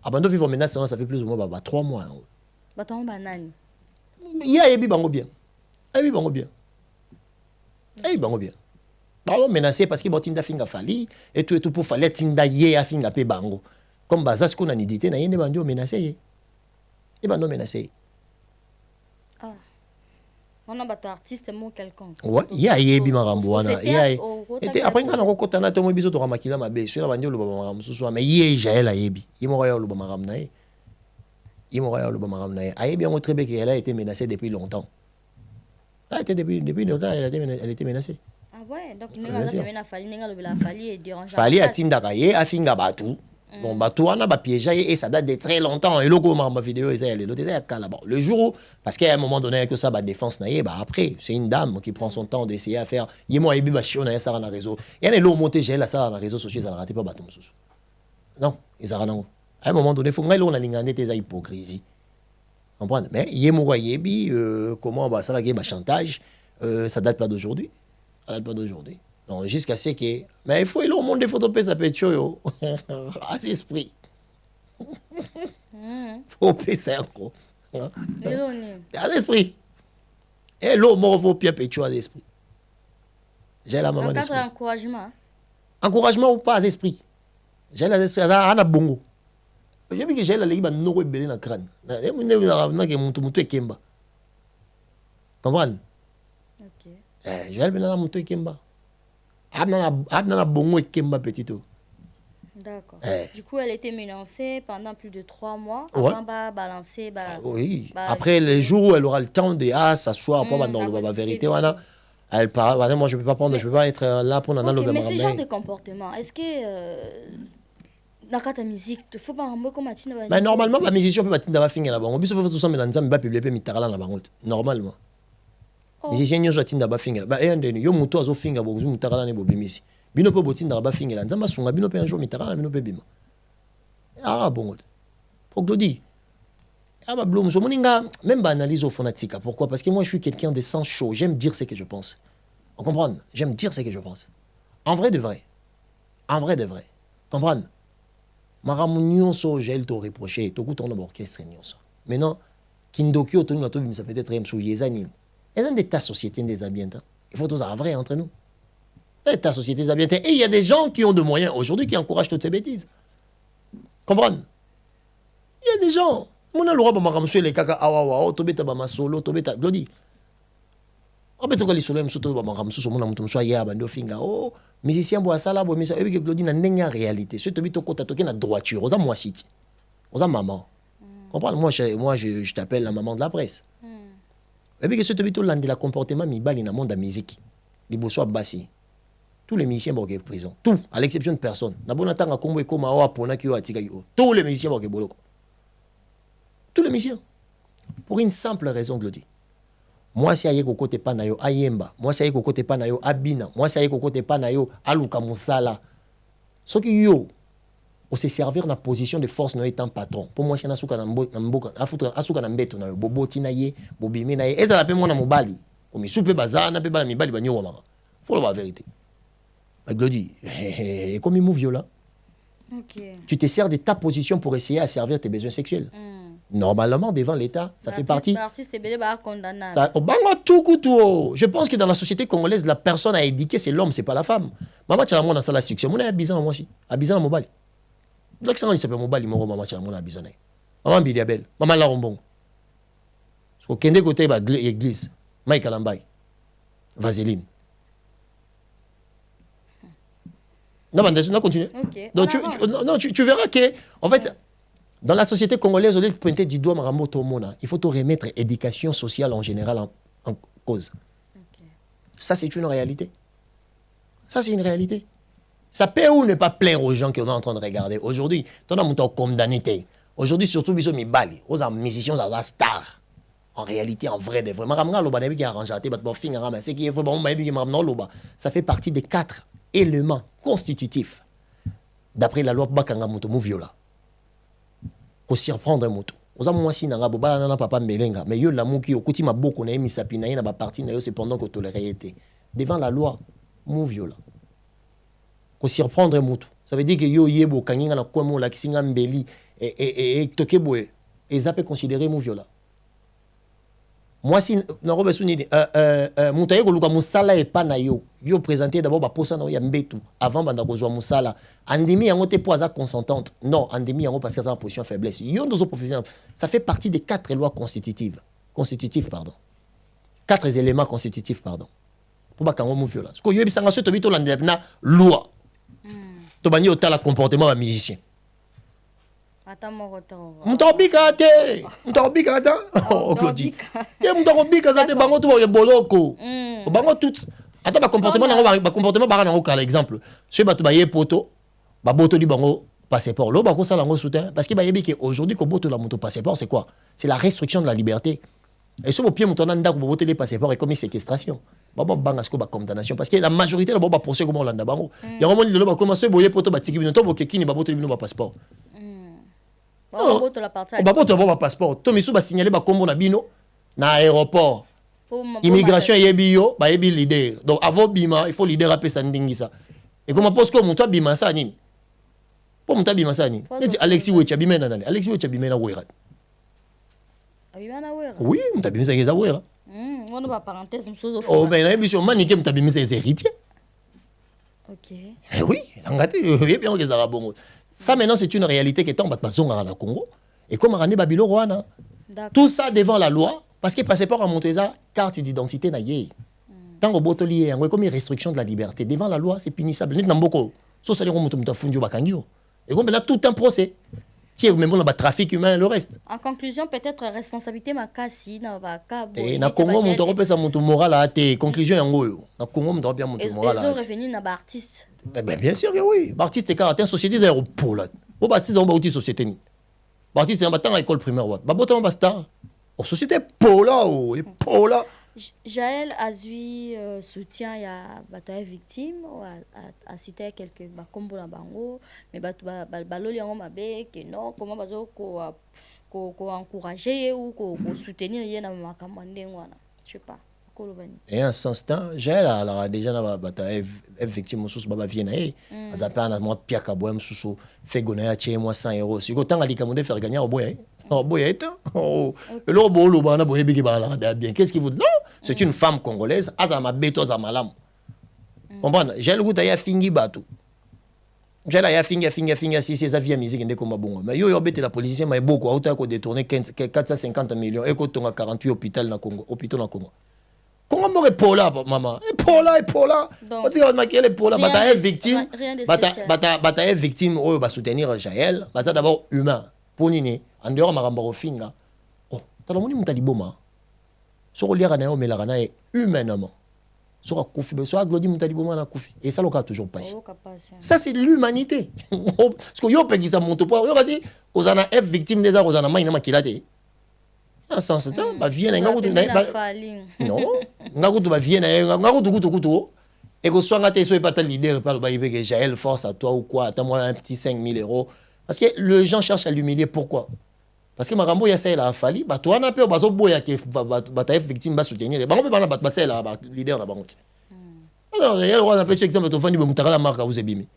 abando vivre menace ça fait plus ou moins 3 mois. Baton banane. Il y a yebi bango bien. Yebi bango bien. Yebi bango bien. Balo menacé parce que botinda finga fali et tout pour fallait tinda ye a finga pe bango. Comme bazas qu'on a nidité na yende bando menacé. Et bando menacé. Ah. On a battu artiste mo quelconque. Ouais, il y a yebi marambo wana. Il y a et après quand on kokota na to mo biso to ramakila mabe, sur la bando lo ba maram susu mais ye Jaël a yebi. Il mo ya lo ba maram na ye. Il mo ya lo ba maram na ye. A yebi on très qu'elle a été menacée depuis longtemps. Elle a été depuis longtemps elle était menacée. Ah ouais, donc ninga fali et dérange. Fali a tinda kaye a finga batu. Bon batu wana ba piéger et ça date de très longtemps et logo ma vidéo et ça elle est là kala bon le jour où parce qu'à un moment donné que ça ba défense na ye après c'est une dame qui prend son temps d'essayer à faire yemo yebi ba chiona ça na réseau et elle est là monter j'ai la ça na réseau social ça n'a raté pas batu mususu. Non, ils arranent. À un moment donné faut ngai lo na lingane tes hypocrisie. Comprendre mais yemo yebi comment ba ça la ba chantage ça date pas d'aujourd'hui. Ça date pas d'aujourd'hui. Donc, jusqu'à ce que... Mais il faut aller au monde des photos, ça peut être chaud. À cet esprit. Il faut payer ça encore. À cet esprit. Et l'eau, moi, il faut payer à l'esprit. J'ai la maman d'esprit. Encouragement. Encouragement ou pas à l'esprit. J'ai la l'esprit. À la bongo. J'ai vu que j'ai la ligue, il y a belé dans le crâne. Il y a un kemba. Comprends? Ok. J'ai la belé dans le kemba. Abnana bongo et kemba petito. D'accord. Du coup, elle a été menacée pendant plus de 3 mois. Ouais. Avant de balancer. Oui. Après, les jours où elle aura le temps de s'asseoir, pas dans la vérité, voilà. Elle parle. Moi, je peux pas prendre, je peux pas être là pour okay, mais ce genre de comportement, est-ce que dans ta musique, il faut pas un peu comme Matina? Mais normalement, la musicien peut Matina va finir là-bas. On peut se faire tout ça, mais dans le publier, mais tarala là-bas. Normalement. Musicien nyozo atinda ba finga ba endeni yo muto azo finga bo mutakala ne bo bimisi bino pe botinda ba finga la nzamba sunga bino pe un jour mitakala bino pe bima bongo pour Glody ba blom so moninga même ba analyse au phonatique. Pourquoi? Parce que moi je suis quelqu'un de sans chaud, j'aime dire ce que je pense. On comprend? J'aime dire ce que je pense en vrai de vrai, comprendre maramu nyonso j'ai to reprocher to kutono ba orchestre nyonso maintenant kindokyo to ngato bimisa peut-être em souyezani. Et dans ta société des ambientes, il faut tous avoir vrai entre nous. Et ta société des ambientes. Et il y a des gens qui ont de moyens aujourd'hui qui encouragent toutes ces bêtises. Comprendre? Il y a des gens. Mon alora ba maramswe les kaka awa tobeta ba masolo tobeta Glody. Obeto ka lisolo msoto ba maramsu so mona mutu mswa ya bando finga musicien bo asala bo misa ebi ke Glody na ndenge réalité. Ce tobito kota toke na droiture. Oza moi city. Oza maman. Comprendre? Moi je t'appelle la maman de la presse. Et puis que ce tobito landela comportement mi bali na monde de musique. Liboso basi. Tous les musiciens sont en prison. Tout, à l'exception de personne. Na bona tanga kombo e koma o apona ki o atika yo. Tous les musiciens sont en boloko. Tous les musiciens. Pour une simple raison, Glody. Moi si aye ko kote pa na yo ayemba, moi si aye ko kote pa na yo abina, moi si aye ko kote pa na yo aluka musala. Soki yo o se servir na position de force no étant patron. Pour moi, si na suka na mboka, asuka na mbeto na yo, boboti na ye, bobimi na ye, eza la pe mona mobali. O mi soupe bazana pe bala mibali banyo wa mara. Faut la vérité. Glody, et comme il move là. Okay. Tu te sers de ta position pour essayer à servir tes besoins sexuels. Normalement, devant l'État, ça fait partie. Je pense que dans la société congolaise, la personne à éduquer, c'est l'homme, c'est pas la femme. Maman, tu as mon la succès. Mon est bizarre, moi aussi. Bizarre, mon bal. Donc, ça, il s'appelle mon bal, maman, tu as mon bizarre. Maman, Bidiabel. Maman, la rombon. Parce qu'au Kende côté, église. Mike Alambay. Vaseline. Non, mais continue. Okay. Donc, tu verras que, en fait, dans la société congolaise, au lieu de pointer du doigt Maramoto Mona, il faut te remettre l'éducation sociale en général en cause. Okay. Ça, c'est une réalité. Ça, c'est une réalité. Ça peut ou ne pas plaire aux gens qui sont en train de regarder. Aujourd'hui, tu as condamné. Aujourd'hui, surtout, ils sont mis bali. Aux musiciens, aux stars. En réalité, en vrai, de vrai. Ça fait partie des 4 éléments constitutifs d'après la loi Bakanga Mutomu viola. Ko surprendre moto. Oza mwasi nanga bobala na papa melenga, mais yo la muki okuti maboko na emisapi na ye na ba parti na yo cependant ko tolérer été. devant la loi, mou viola. Ko surprendre mutu. Ça veut dire que yo yebo kanginga na kwa mo la kisinga mbeli et tokeboe. Et ça peut considérer mou viola. Moi si na robe suni mutaye ko luka musala e pa na yo. Yo présenter d'abord ba posa na ya mbetu avant banda ko zwa musala. Andimi yango te po aza consentante. Non, andimi yango parce que ça en position faiblesse. Yo ndozo professionnel. Ça fait partie des 4 lois constitutives. Constitutifs pardon. 4 éléments constitutifs pardon. Pour ba kango mou viola. Parce que yo bisanga so to bito landela na loi. To bani otala comportement ba musicien. Mutobika te. Mutobika ta. Oh Claudie. Et mutobika za te bango to ba boloko. Bango tout. Ata ba comportement na ba comportement ba na ko exemple. Ce ba to ba ye poto, ba boto di bango passeport. Lo ba ko sala ngo soutien parce que ba yebi que aujourd'hui ko boto la moto passeport c'est quoi? C'est la restriction de la liberté. Et sur vos pieds moutonna nda ko boto les passeports et comme séquestration. Baba banga sko ba condamnation parce que la majorité la ba procès comme Hollande bango. Ya ko moni le ba commencer boye poto ba tiki bino to bo kekini ba boto bino ba passeport. Ba boto la partie. Ba boto ba passeport. To misu ba signaler ba kombo na bino na aéroport. Immigration yebi yo ba yebi leader. Donc avant bima il faut leader appeler ça ndingisa. Et comment parce que muto bima ça nini? Po muto bima ça nini? Alexis Wecha bimena nani? Alexis Wecha bimena wera. Abimana wera. Oui, muto bimisa keza wera. On va parenthèse, oh, ben, la émission, manique, tu as mis ses héritiers. Ok. Oui, ça maintenant, c'est une réalité qui tombe à la Congo. Et comme Rani Babilo Rwanda, tout ça devant la loi, parce que passeport à Montesa, carte d'identité n'a yé. Tant que botolier, comme une restriction de la liberté, devant la loi, c'est punissable. N'est-ce pas? Sauf ça, et comme tout un procès. Même le trafic humain le reste. En conclusion, peut-être responsabilité makasi na baka. Et na Congo mon toro pesa mon moral a été conclusion yango. Na Congo mon toro bien mon moral. Ils ont revenu na ba artiste. Bien sûr que oui. Artiste et caractère société zéro pour là. Bo artiste on ba outil société ni. Artiste en battant à école primaire wa. Ba botam ba star. Oh société pour là et pour là. Jaël Azui soutient ya bataille victime a cité quelques bakombo na bango mais baloli yango mabe que non comment bazo ko encourager ou ko soutenir yena makambo ndengo wana je sais pas kolobani et en ce instant Jaël a déjà na bataille victime sous baba viena azapa na moi Pierre Kaboem sous fait gona ya tie moi 100 €. Si ko tanga likamunde faire gagner au boy oh boy le bolo bana boy bigi bala bien qu'est-ce qu'il vous non c'est une femme congolaise azama beto za malam comprendre j'ai le goût ya fingi batou j'ai la ya fingi si c'est sa vie musique ndeko mabongo mais yo bete la politicien mais beaucoup autant ko détourner 450 millions et ko tonga 48 hôpital na Congo Congo mo Paula maman Paula on dit on maquille Paula bataille victime bataille victime oh ba soutenir Jaël bata d'abord humain pour nini en dehors maramba ofinga oh tala moni mutaliboma soko liaka na yo melaka na ye humainement soko akufi soko aglodi mutaliboma na kufi et ça loka toujours passé ça c'est l'humanité parce que yo pekisa monto po yo kasi ozana F victime des arts ozana mai na makila te en sens ça ba viena ngakutu non ngakutu ba viena ngakutu kutu et que soit ngate so pas leader par ba yebe Jaël force à toi ou quoi attends-moi un petit 5 000 € parce que les gens cherchent à l'humilier pourquoi? Parce que makambo ya ça la fali ba toi na pe bazo boya ke bataille victime ba soutenir bango pe bana ba ça la leader na bango alors il y a le droit d'appeler exemple to fandi be mutakala marka vous ebimi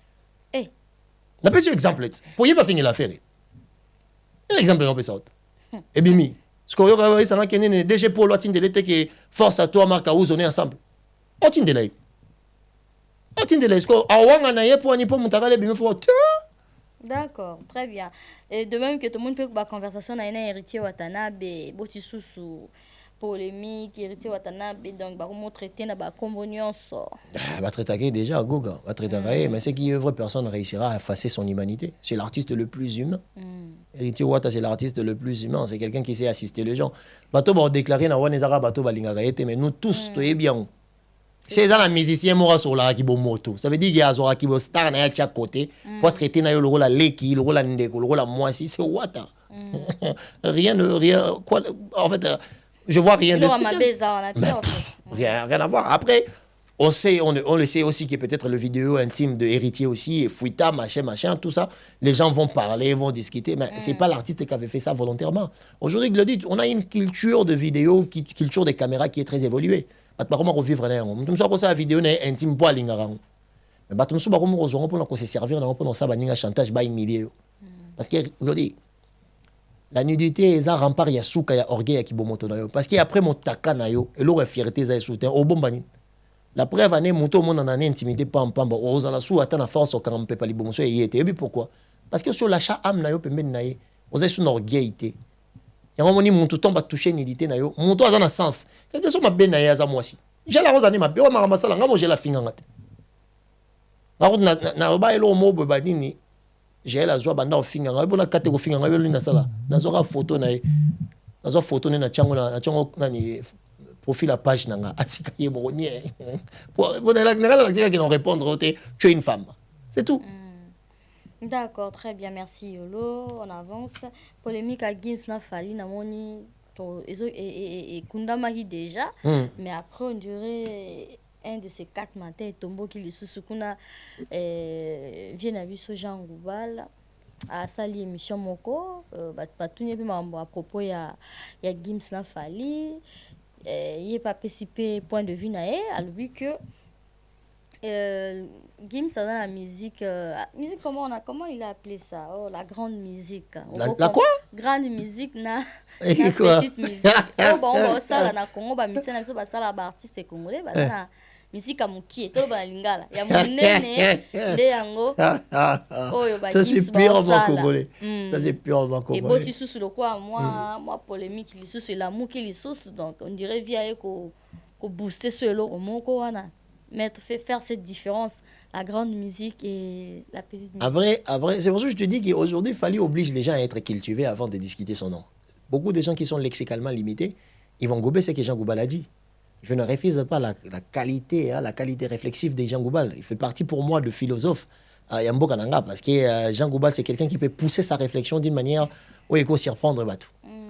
na pe exemple pour y pas finir l'affaire un exemple on peut ça ebimi ce qu'on y ça na kenene DG pour l'autre de l'été que force à toi marka vous on est ensemble autre de là ce qu'on awanga na ye pour ni pour mutakala ebimi faut d'accord, très bien. Et de même que tout le monde peut avoir conversation avec un héritier Watanabe, boti sous polémique, héritier Watanabe, donc bah comment traiter na ba convenience. Va traiter déjà Goga, va traiter mais c'est qui œuvre personne réussira à effacer son humanité. C'est l'artiste le plus humain. Héritier Wata c'est l'artiste le plus humain, c'est quelqu'un qui sait assister les gens. Bato ba déclarer na wanezara bato balinga été mais nous tous to bien. C'est ça la musicien mora sur la moto. Ça veut dire qu'il y a un qui star na chaque côté pour traiter na yo le rôle la leki, le rôle la ndeko, le rôle la moisi, c'est Wata. Rien quoi en fait je vois rien de spécial. Rien à voir. Après on le sait aussi que peut-être le vidéo intime de héritier aussi et Fouita machin tout ça, les gens vont parler, vont discuter mais c'est pas l'artiste qui avait fait ça volontairement. Aujourd'hui, on a une culture de vidéo, culture des caméras qui est très évoluée. bato bakoma kovivre na yango moto mosusu akosala video na ye intime mpo alingaka yango mais bato mosusu bakoma kozwango mpona kose servir nango mpona kosala baninga chantage bahumilie yo parce que lodi la nudité eza rempart ya suka ya orgueil ya kibomoto na yo parce que après motaka na yo eloko ya fierté eza esoute obomba nini la preuve ane moto omonana na intimité pampamba ozala su ata na force okanga mpepa libomo so eye te yebi pourquoi parce que sur l'achat âme na yo pembeni na ye oza su na orgueil te yango moni moto tomba toucher nudité na yo moto aza na sens quelque so mabe na ye aza mwasi jela roza ne mabe o maka masala ngamo jela finganga te ngako na ba elo mo boba nini jela zwa banda ofinganga ebona kate ko finganga ebelo na sala na zoka photo na ye na zo photo ne na chango nani profil la page nanga atika ye mo nie pour la tika qui non répondre tu es une femme c'est tout. D'accord, très bien, merci Yolo. On avance. Polémique à Gims na Fali na moni et Kundamagi déjà, mais après on dirait un de ces 4 matins tombeau qui les sous-sukuna vient à viso Jean Goubal à sali émission moko batunya pe à propos ya Gims na Fali il pas participé point de vue na a lui que Gims dans la musique comment il a appelé ça la grande musique la quoi grande musique na petite musique bon ça na Congo ba misana so ba sala ba artiste congolais ba na musique à mukie to ba lingala ya monene de yango oyo ba ça c'est purement congolais ça c'est purement congolais et boti sous le quoi moi polémique li sous l'amour qui li sous donc on dirait via ko booster ce lo moko wana faire cette différence, la grande musique et la petite musique. À vrai, c'est pour ça que je te dis qu'aujourd'hui, Fali oblige les gens à être cultivés avant de discuter son nom. Beaucoup de gens qui sont lexicalement limités, ils vont gober ce que Jean Goubal a dit. Je ne refuse pas la qualité réflexive de Jean Goubal. Il fait partie pour moi de philosophe Yambo Kananga, parce que Jean Goubal, c'est quelqu'un qui peut pousser sa réflexion d'une manière où il peut s'y reprendre.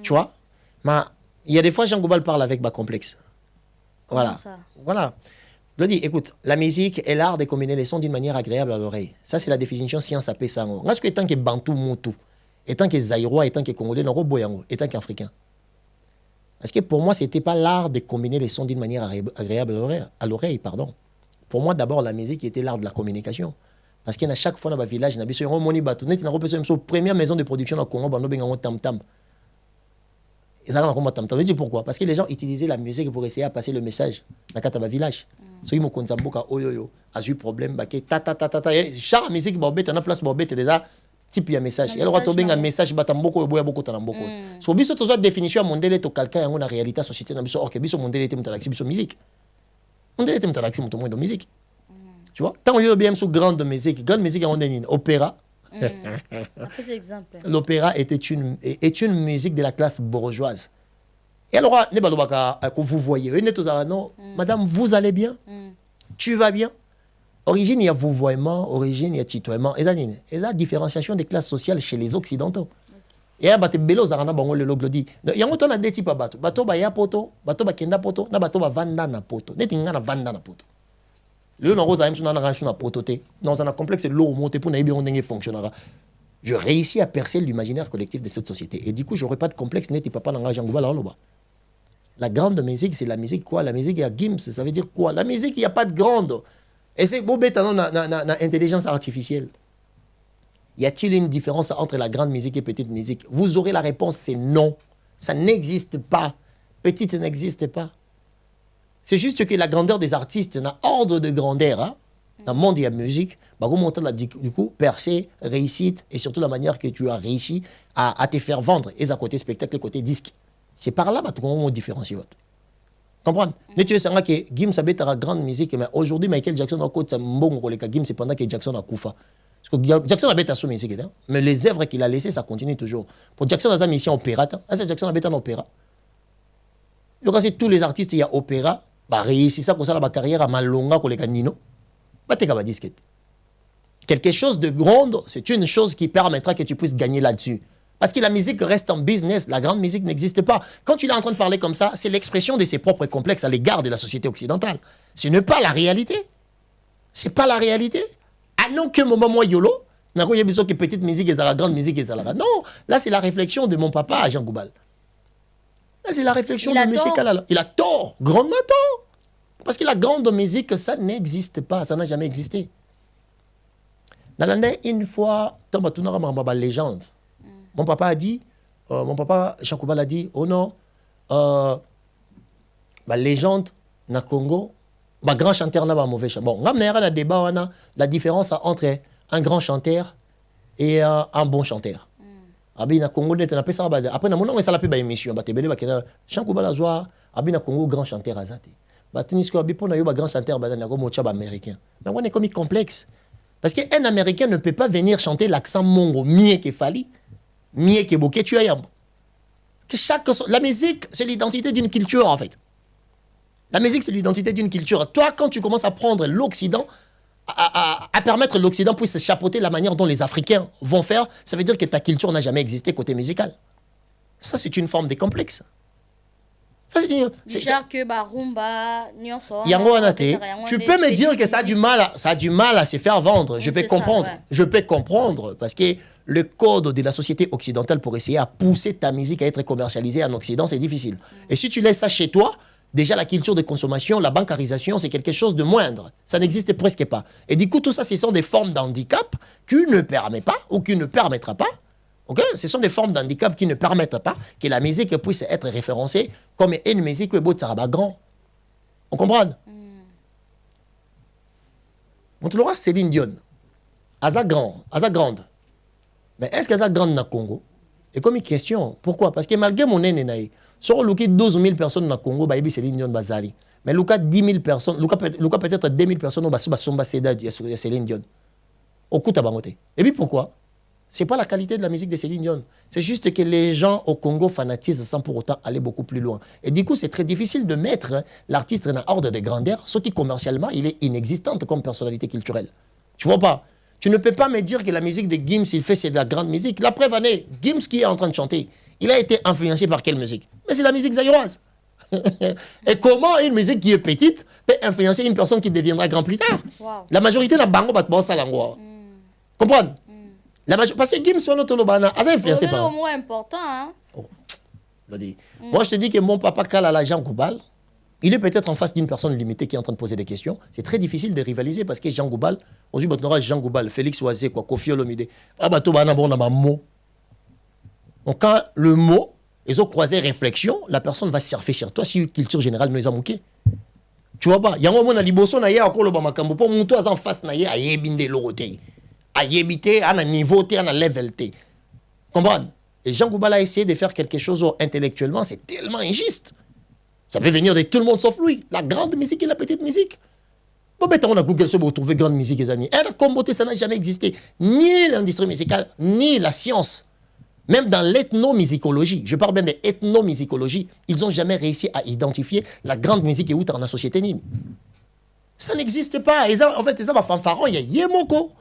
Tu vois? Mais il y a des fois, Jean Goubal parle avec complexe. Voilà. Voilà. Je dis, écoute, la musique est l'art de combiner les sons d'une manière agréable à l'oreille. Ça, c'est la définition science appelle ça. Est-ce que tant que Bantou Moutou, et tant que Zaïrois, et tant que Congolais, non, Boyango, et tant qu'Africain. Parce que pour moi, ce n'était pas l'art de combiner les sons d'une manière agréable à l'oreille. Pour moi, d'abord, la musique était l'art de la communication. Parce qu'à chaque fois, dans le village, il y a une première maison de production au Congo, il y a un tam-tam. Pourquoi? Parce que les gens utilisaient la musique pour essayer de passer le message dans le village. Si vous avez un problème, chaque musique qui a place déjà type de message. Il y a un message qui est beaucoup de so biso to définition mondiale to quelqu'un yango na réalité société na biso ok biso mondiale te mutalaxi biso musique. Mondiale te mutalaxi muto mo de musique. Tu vois? Tant que bien sous grande musique on est opéra. L'opéra est une musique de la classe bourgeoise. Et alors, vous voyez, non, madame, vous allez bien? Tu vas bien? Origine, il y a vouvoiement, origine, il y a tutoiement. Et la différenciation des classes sociales chez les Occidentaux. Et là, il y a des types de bateaux. Bateau ba ya poto, bateau ba kenda poto, na bateau ba vanda na poto. Neti nga na vanda na poto. Le nom na na poto te. Dans un complexe l'eau monte pour na bien on fonctionnera. Je réussis à percer l'imaginaire collectif de cette société. Et du coup, j'aurais pas de complexe neti papa na Jean Goubal là-bas. La grande musique, c'est la musique quoi? La musique à Gims, ça veut dire quoi? La musique, il n'y a pas de grande. Et c'est beau bête na intelligence artificielle. Y a-t-il une différence entre la grande musique et petite musique? Vous aurez la réponse, c'est non. Ça n'existe pas. Petite n'existe pas. C'est juste que la grandeur des artistes, dans ordre de grandeur, hein, dans le monde de la musique, du coup, percée, réussite, et surtout la manière que tu as réussi à te faire vendre, et à côté spectacle, côté disque. C'est par là que on différencie. Comprendre? Tu sais que Gims a la grande musique, mais aujourd'hui, Michael Jackson a côté bon rôle que Gims, c'est pendant que Jackson a Koufa. Parce que Jackson a sa musique, mais les œuvres qu'il a laissées, ça continue toujours. Pour Jackson, il a mis en opéra. Jackson a un opéra. Il y a tous les artistes, il y a opéra, bah réussi ça pour ça la carrière à Malonga pour les Nino. Bah t'es capable disquette. Quelque chose de grand, c'est une chose qui permettra que tu puisses gagner là-dessus. Parce que la musique reste en business, la grande musique n'existe pas. Quand tu es en train de parler comme ça, c'est l'expression de ses propres complexes à l'égard de la société occidentale. Ce n'est pas la réalité. C'est pas la réalité. À non que moment moi yolo, n'a pas besoin que petite musique et la grande musique et la. Non, là c'est la réflexion de mon papa à Jean Goubal. Là c'est la réflexion de monsieur Kalala. Il a tort, grandement tort. Parce que la grande musique, ça n'existe pas, ça n'a jamais existé. Dans l'année, une fois, ma légende. Mon papa a dit, mon papa, Chakouba l'a dit, oh non, ma légende, na Congo, ma grand chanteur n'a pas mauvais chanteur. Bon, on a un débat, la différence entre un grand chanteur et un bon chanteur. Abi na Congo, après, na mon ça l'a pu ba émission, ba tebele ba kena, Chakouba la joie, abi na Congo, grand chanteur azate. Ba tinisko abi pour na yo ba grand chanteur ba na comme chaba américain. Mais on est comme complexe. Parce qu'un Américain ne peut pas venir chanter l'accent mongo, mieux que Fali, mieux que Bokeh Tuyayambo. La musique, c'est l'identité d'une culture, en fait. La musique, c'est l'identité d'une culture. Toi, quand tu commences à prendre l'Occident, à permettre l'Occident puisse se chapeauter la manière dont les Africains vont faire, ça veut dire que ta culture n'a jamais existé côté musical. Ça, c'est une forme de complexe. Tu peux me dire que ça a du mal à se faire vendre. Je peux comprendre. Je peux comprendre parce que le code de la société occidentale pour essayer à pousser ta musique à être commercialisée en Occident, c'est difficile. Et si tu laisses ça chez toi, déjà la culture de consommation, la bancarisation, c'est quelque chose de moindre. Ça n'existe presque pas. Et du coup, tout ça, ce sont des formes d'handicap qui ne permet pas ou qui ne permettra pas. Okay? Ce sont des formes d'handicap qui ne permettent pas que la musique puisse être référencée comme une musique qui est beau de Saraba grand. On comprend? On te l'aura Céline Dion. Aza grande. Mais est-ce qu'Aza grande na Congo? Et comme une question, pourquoi? Parce que malgré mon aîné, sur le 12 000 personnes na Congo, bah, Céline Dion bazali. Mais le cas 10 000 personnes, le cas peut-être 2 000 personnes, bah, Céline Dion. Au coup, tabangote. Et puis pourquoi? C'est pas la qualité de la musique de Céline Dion. C'est juste que les gens au Congo fanatisent sans pour autant aller beaucoup plus loin. Et du coup, c'est très difficile de mettre l'artiste dans ordre de grandeur, ce qui commercialement, il est inexistant comme personnalité culturelle. Tu vois pas? Tu ne peux pas me dire que la musique de Gims, c'est de la grande musique. La preuve en est, Gims qui est en train de chanter, il a été influencé par quelle musique? Mais c'est la musique zaïroise. Et comment une musique qui est petite peut influencer une personne qui deviendra grand plus tard? Wow. La majorité n'a pas de bossa langue. Comprends? Parce que Gims soit notre lobana, a influencé par. C'est le mot important, hein? Oh. Moi, je te dis que mon papa Kalala Jean Goubal, il est peut-être en face d'une personne limitée qui est en train de poser des questions. C'est très difficile de rivaliser parce que Jean Goubal, aujourd'hui, Jean Goubal, Félix Oazé, Kofi Olomide, donc quand le mot, ils ont croisé réflexion, la personne va surfer sur toi si une culture générale nous les a manqués. Tu vois pas? Il y a un moment où liboso na ya akolo ba makambo pour monto en face na ya ayebinde lorote. Ayebité à un niveau, à un level. Comprends? Et Jean Goubal a essayé de faire quelque chose intellectuellement, c'est tellement injuste. Ça peut venir de tout le monde sauf lui. La grande musique et la petite musique. Bon, ben, on a Google se pour trouver grande musique les années. La communauté, ça n'a jamais existé. Ni l'industrie musicale, ni la science. Même dans l'ethnomusicologie, je parle bien de l'ethnomusicologie, ils n'ont jamais réussi à identifier la grande musique et où dans la société. Ça n'existe pas. En fait, ils ont fanfaron, il y a Yemoko.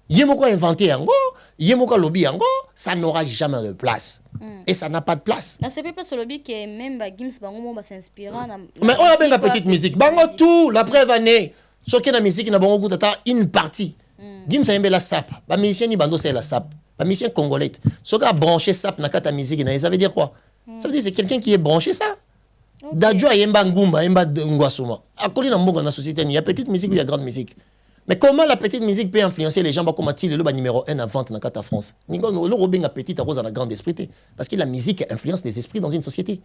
Yemoko a inventé Yango, Yemoko a lobby Yango, ça n'aura jamais de place. Et ça n'a pas de place. C'est pas ce lobby qui est même Gims Bango va s'inspirer. Mais on a bien la petite musique. Bango tout, la preuve année. Ce qui est la musique, n'a pas une partie. Gims a la sap. Les musiciens ni bando c'est la sap. Les musiciens congolais. Ce qui a branché sap na kata musique, ça veut dire quoi? Ça veut dire c'est quelqu'un qui est branché ça. Dadjo yemba ngumba, yemba ngwasuma. Akoli na mbonga na société, il y a petite musique ou il y a grande musique. Mais comment la petite musique peut influencer les gens comme il le numéro 1 à vente dans la France? Le Robin a petite à rose à la grande esprit. Parce que la musique influence les esprits dans une société.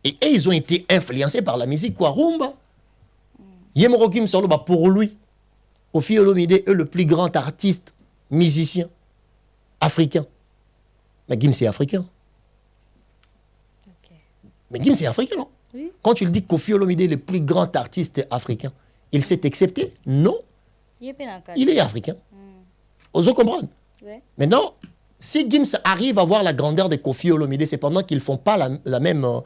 Et ils ont été influencés par la musique quoi rumba. Yemoro Kim Solo pour lui. Kofi Olomide est le plus grand artiste musicien africain. Mais Gims c'est africain. Okay. Mais Gims c'est africain, non? Oui. Quand tu le dis Kofi Olomide est le plus grand artiste africain, il s'est accepté? Non. Il est africain. Vous comprenez? Oui. Maintenant, si Gims arrive à voir la grandeur de Kofi Olomide, c'est pendant qu'ils ne font pas la même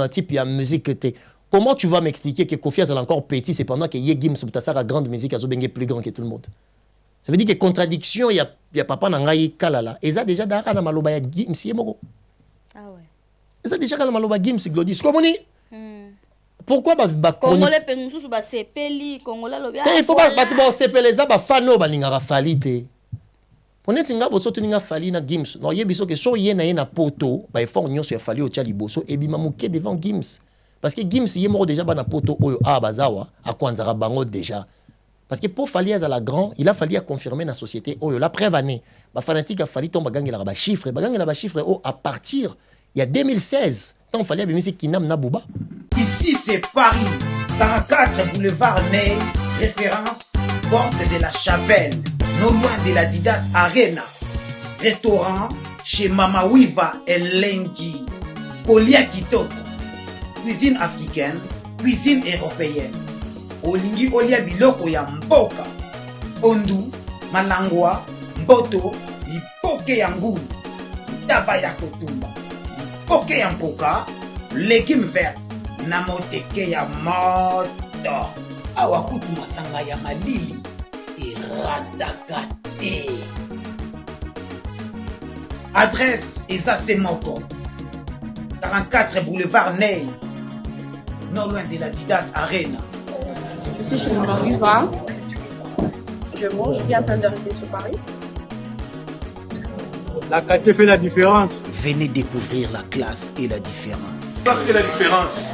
type de musique que tu. Comment tu vas m'expliquer que Kofi est encore petit, c'est pendant que Gims a la grande musique, est plus grand que tout le monde? Ça veut dire que contradiction, il y a papa Nangaï Kalala. Et ça déjà d'ara na maloba ya Gims Yemoko. Ah ouais. Et ça déjà na maloba Gims Glodis. Comment ni? Pourquoi Congolais penusu ba sepeli Congolais lobia. Il faut pas ba sepeli za ba fano ba lingara falite. Poneti nga boso to ninga fali na Gims. No yebiso ke so ye na poto ba effort nyonso ya fali o tia liboso e bima muke devant Gims. Parce que Gims yemoro déjà bana poto oyo a bazawa a kwanzara bango déjà. Parce que pour fallir à la grand, il a fallu confirmer dans la société oyo la preuve année. Ba fanatique a fallu tomber bagangi la ba chiffre à partir il y a 2016 tant fallait bien c'est Kinam Nabouba. Ici c'est Paris, 44 boulevard Ney, référence porte de la Chapelle, non loin de la Didas Arena. Restaurant chez Mama Wiva et Lengi. Olia Kitoko. Cuisine africaine, cuisine européenne. Olingi olia biloko ya mboka. Ondu, malangwa, mboto, lipoke ya ngulu, taba ya kotumba, lipoke ya mpoka, légumes verts, na moteke ya moto. Awa kutu masanga ya malili, iradakate. Adresse Eza Moko, 44 boulevard Ney, non loin de la Didas Arena. Je suis chez Mama Wiva. Je mange, je viens à peine d'arriver sur Paris. La qualité fait la différence. Venez découvrir la classe et la différence. Ça fait la différence.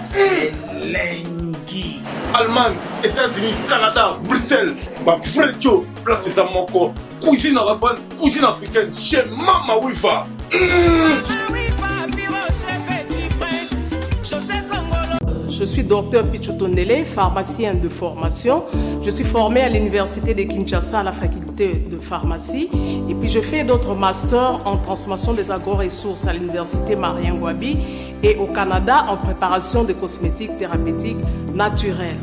Lengi. Allemagne, États-Unis, Canada, Bruxelles. Ma frère Joe, place Eza Moko. Cuisine arabe, cuisine africaine chez Mama Wiva. Je suis docteur Pichotondele, pharmacien de formation. Je suis formé à l'université de Kinshasa à la faculté de pharmacie. Et puis je fais d'autres masters en transformation des agro-ressources à l'université Marien Ngouabi et au Canada en préparation de cosmétiques thérapeutiques naturelles.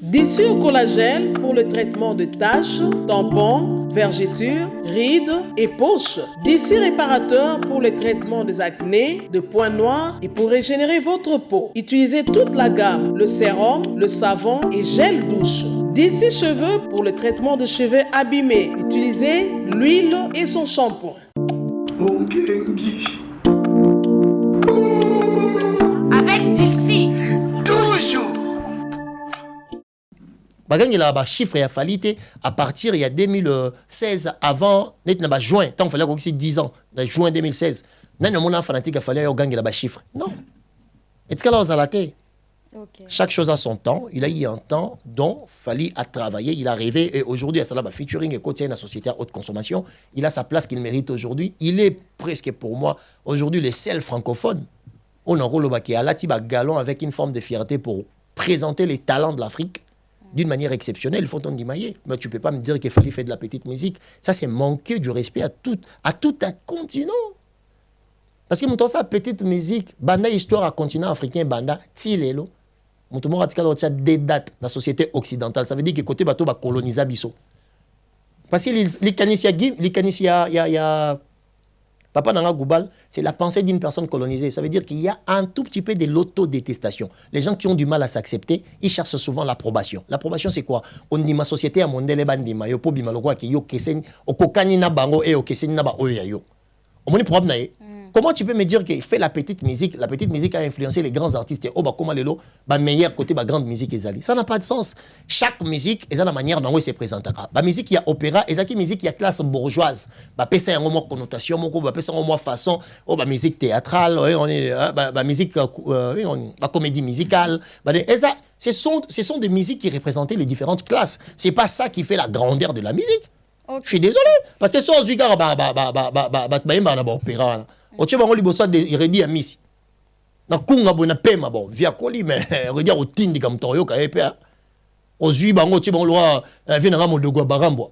D'ici au collagène pour le traitement de taches, tampons, vergetures, rides et poches. D'ici réparateur pour le traitement des acnés, de points noirs et pour régénérer votre peau. Utilisez toute la gamme, le sérum, le savon et gel douche. D'ici cheveux pour le traitement de cheveux abîmés. Utilisez l'huile et son shampoing. Avec Dixie. Bagangi la ba chiffre ya falité à partir il y a 2016 avant net na ba juin tant fallait que 10 ans dans juin 2016 nan mon fanatique a fallu yo gangi la ba chiffre non et ce que là aux alaté chaque chose a son temps il a eu un temps dont fallait à travailler il a rêvé et aujourd'hui à cela ba featuring et côté la société à haute consommation il a sa place qu'il mérite aujourd'hui il est presque pour moi aujourd'hui le seul francophone on en rôle qui a lati ba galon avec une forme de fierté pour présenter les talents de l'Afrique d'une manière exceptionnelle, il faut t'en dimailler. Mais tu ne peux pas me dire qu'il fallait faire de la petite musique. Ça, c'est manquer du respect à tout un continent. Parce que, mon ça, petite musique, banda histoire à continent africain, banda, tilelo. Mon tour, a des dates dans la société occidentale. Ça veut dire que côté bateau, va coloniser biso. Parce que les canisias, il y a Papa Nanga Goubal, c'est la pensée d'une personne colonisée. Ça veut dire qu'il y a un tout petit peu de l'autodétestation. Les gens qui ont du mal à s'accepter, ils cherchent souvent l'approbation. L'approbation, c'est quoi? On dit ma société a mondele bandima yo po bimaloko ki yo kesen okokani na bango e okeseni na ba oya yo. On moni problème na ye. Comment tu peux me dire qu'il fait la petite musique a influencé les grands artistes oh bah comment lelo bah meilleur côté bah grande musique ezali. Ça n'a pas de sens. Chaque musique est la manière dont elle se présente. Bah musique il y a opéra, ezaki musique il y a classe bourgeoise. Bah pesa un mot connotation, moko bah pesa un mot façon, oh bah musique théâtrale, on est bah musique bah comédie musicale. Bah ça ce sont des musiques qui représentaient les différentes classes. C'est pas ça qui fait la grandeur de la musique. Okay. Je suis désolé parce que sans zigara bah opéra. Oche bango liboso de iredi ya misi. Na kunga bona pema bon via koli mais redia otindi kam toyo ka epe. Ozui bango oche bango lwa vina nga modogo barambo.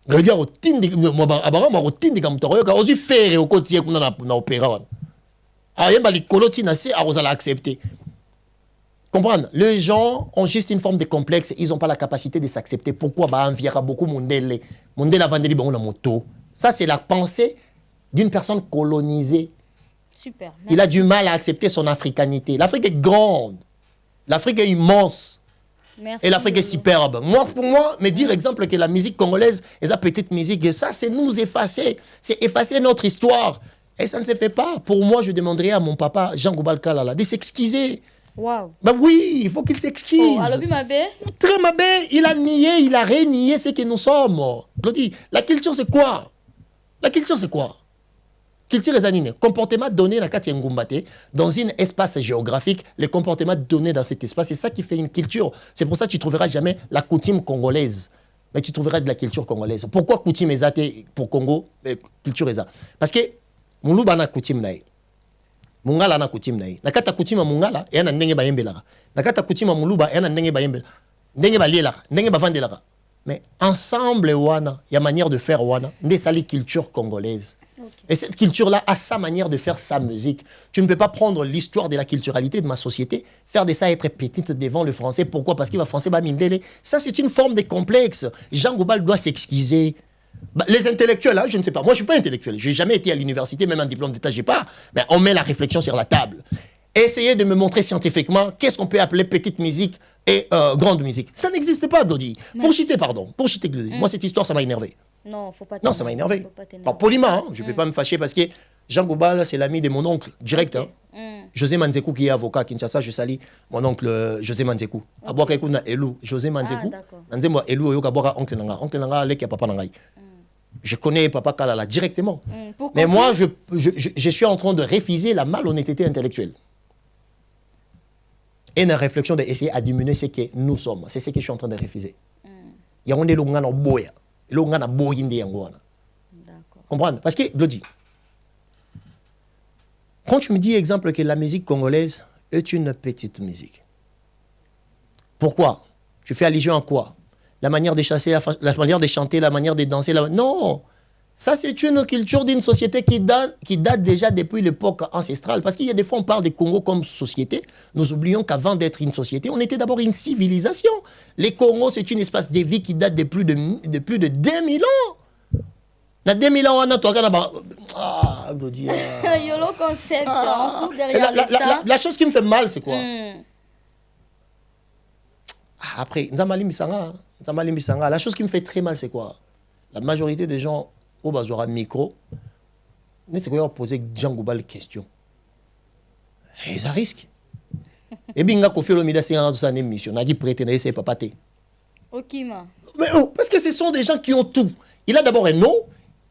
Redia otindi mo barambo otindi kam toyo ka ozi faire okotie kuna na opéra wana. Ayemba likolo tina se arozala accepter. Comprendre, les gens ont juste une forme de complexe, ils n'ont pas la capacité de s'accepter. Pourquoi bah enviera beaucoup mondele a vendeli bango na moto. Ça c'est la pensée d'une personne colonisée. Super. Il a merci. du mal à accepter son africanité. L'Afrique est grande. L'Afrique est immense. Merci, Et l'Afrique est Lolo. superbe. Moi, pour moi, me dire exemple que la musique congolaise est la petite musique, et ça, c'est nous effacer. C'est effacer notre histoire. Et ça ne se fait pas. Pour moi, je demanderais à mon papa, Jean Goubal Kalala, de s'excuser. Waouh. Ben oui, il faut qu'il s'excuse. Oh, alors, Mabé. Très Mabé, il a nié, il a renié ce que nous sommes. Lodi, la culture, c'est quoi? La culture, c'est quoi? Culture est anine. Comportement donné dans un espace géographique, les comportements donnés dans cet espace, c'est ça qui fait une culture. C'est pour ça que tu ne trouveras jamais la coutume congolaise. Mais tu trouveras de la culture congolaise. Pourquoi coutume est pour Congo, culture est ça? Parce que Moulouba na coutume nae. Mungala na coutume nae. Nakata coutume Mungala, et na ndenge ba yembelara. Nakata coutume Moulouba, et na ndenge ba yembela. Ndenge ba liela, ndenge ba vandelara. Mais ensemble, wana, il y a manière de faire wana, ndé sali culture congolaise. Et cette culture-là a sa manière de faire sa musique. Tu ne peux pas prendre l'histoire de la culturalité de ma société, faire de ça être petite devant le français. Pourquoi? Parce qu'il va français, bah mindele. Ça, c'est une forme de complexe. Jean Goubal doit s'excuser. Bah, les intellectuels, hein, je ne sais pas. Moi, je ne suis pas intellectuel. Je n'ai jamais été à l'université, même un diplôme d'état, je n'ai pas. Mais on met la réflexion sur la table. Essayez de me montrer scientifiquement qu'est-ce qu'on peut appeler petite musique et grande musique. Ça n'existe pas, Dodi. Pour citer, pardon. Pour citer, moi, cette histoire, ça m'a énervé. Non, faut pas Non, ça m'a énervé. Pas poliment, hein. Je ne peux pas me fâcher parce que Jean Goubal, c'est l'ami de mon oncle, direct. Hein. José Manzekou, qui est avocat à Kinshasa, je salue mon oncle José Manzekou. Aboka ekuna Elou, José Manzekou. Nanzemo Elou oyoka aboka oncle nanga. Oncle nanga leki papa nangai. Je connais Papa Kalala directement. Mais moi, je suis en train de refuser la malhonnêteté intellectuelle. Et une réflexion d'essayer à diminuer ce que nous sommes. C'est ce que je suis en train de refuser. Il y a un élongana boya. Élongana boyinde yangwana. Comprendre? Parce que, Glody, quand tu me dis, exemple, que la musique congolaise est une petite musique, pourquoi? Tu fais allusion à quoi? La manière de chasser, la manière de chanter, la manière de danser. Non! Ça, c'est une culture d'une société qui date déjà depuis l'époque ancestrale. Parce qu'il y a des fois, on parle du Congo comme société. Nous oublions qu'avant d'être une société, on était d'abord une civilisation. Les Congos, c'est une espace de vie qui date de plus de 2000 ans. Na 2000 ans, on a toi, ah, Glodia. Yolo concept, en cours derrière l'État. La chose qui me fait mal, c'est quoi? Après, Nzamali Misanga, la chose qui me fait très mal, c'est quoi? La majorité des gens au bazora micro, n'est-ce pas poser Jean Goubal question. Et ça risque. Et bien, quand on mida c'est une émission, on a dit prêter, c'est pas pâté. Ok, ma. Mais parce que ce sont des gens qui ont tout. Il a d'abord un nom,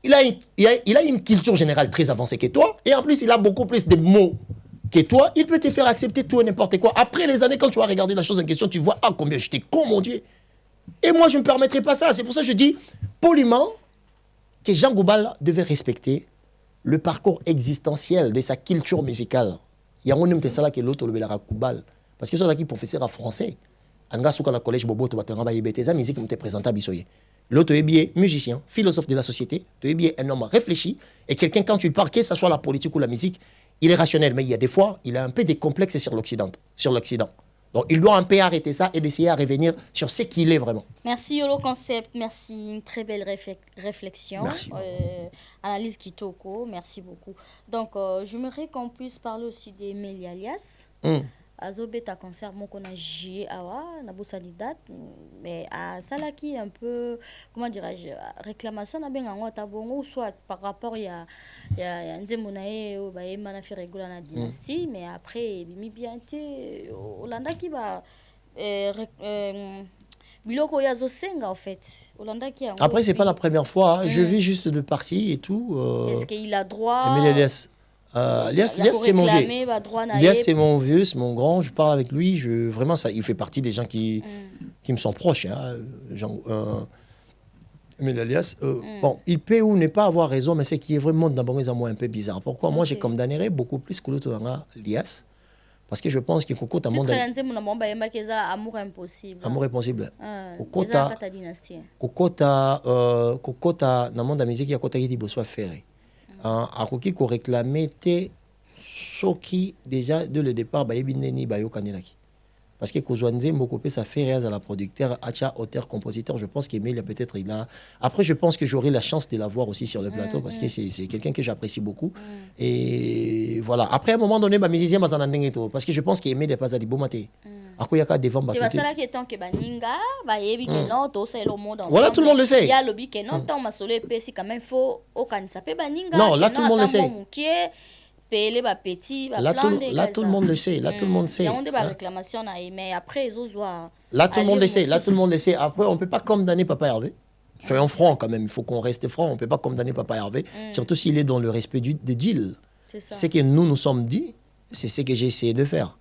il a une culture générale très avancée que toi, et en plus, il a beaucoup plus de mots que toi. Il peut te faire accepter tout et n'importe quoi. Après les années, quand tu vas regarder la chose en question, tu vois, ah, combien j'étais con, mon Dieu. Et moi, je ne me permettrai pas ça. C'est pour ça que je dis poliment que Jean Goubal devait respecter le parcours existentiel de sa culture musicale. Il y a un homme qui est l'autre, le Goubal. Parce que c'est un professeur en français. Anga souka na collège Bobo, tu vas te rendre à musique qui me présente à Bissoye. L'autre est bien musicien, philosophe de la société, tu es bien un homme réfléchi. Et quelqu'un, quand tu lui parles, que ce soit la politique ou la musique, il est rationnel. Mais il y a des fois, il a un peu des complexes sur l'Occident. Donc, il doit un peu arrêter ça et d'essayer à revenir sur ce qu'il est vraiment. Merci Yolo Concept, merci, une très belle réflexion. Merci. Analyse Kitoko, merci beaucoup. Donc, j'aimerais qu'on puisse parler aussi des Mélialias. Azobe ta concert mon qu'on a joué awa na bosani date mais à salaki un peu comment dirais-je réclamation na benga ngota bongo soit par rapport il y a nzemonae o ba emana fi régulier na dynastie mais après bimi bien té Olanda qui va biloko ya zo senga en fait Olanda qui après c'est pas la première fois hein. Je vis juste de partie et tout est-ce qu'il a droit Lias, c'est mon vieux. Lias, c'est mon vieux, c'est mon grand. Je parle avec lui. Vraiment, ça, il fait partie des gens qui me sont proches. Hein, mais Lias, bon, il peut ou ne pas avoir raison, mais c'est qui est vraiment d'abord un peu bizarre. Pourquoi? Moi, j'ai condamné beaucoup plus que l'autre Lias. Parce que je pense que Coco t'a montré. Amour impossible. Amour impossible. Coco t'a dans monde musique, il y a Coco qui dit besoin faire. Akoki ko réclamé te soki déjà de le départ ba yebineni ba yokanelaki Parce que Kozouanze Mokopé, ça fait réel à la producteur, Acha, auteur, compositeur. Je pense qu'Emile, peut-être, il a. Après, je pense que j'aurai la chance de la voir aussi sur le plateau parce que c'est quelqu'un que j'apprécie beaucoup. Et voilà. Après, à un moment donné, musicien, parce que je pense qu'Emile n'est pas à Dibomaté. Akoyaka devant Batou. C'est ça qui est tant que Baninga, Bayebi que non, tout ça, le monde ensemble. Voilà, tout le monde le sait. Il y a le bic que non, tant ma soleil, si quand même, faut au Kanisapé Baninga. Non, là, tout le monde le sait. Là, tout le monde le sait. Là, tout le monde sait. Il y a des réclamations, mais après, ils osent voir. Là, tout le monde le sait. Là, tout le monde le sait. Après, on ne peut pas condamner Papa Hervé. Soyons francs quand même. Il faut qu'on reste franc. On ne peut pas condamner Papa Hervé. Surtout s'il est dans le respect des deals. Ce que nous sommes dit, c'est ce que j'ai essayé de faire.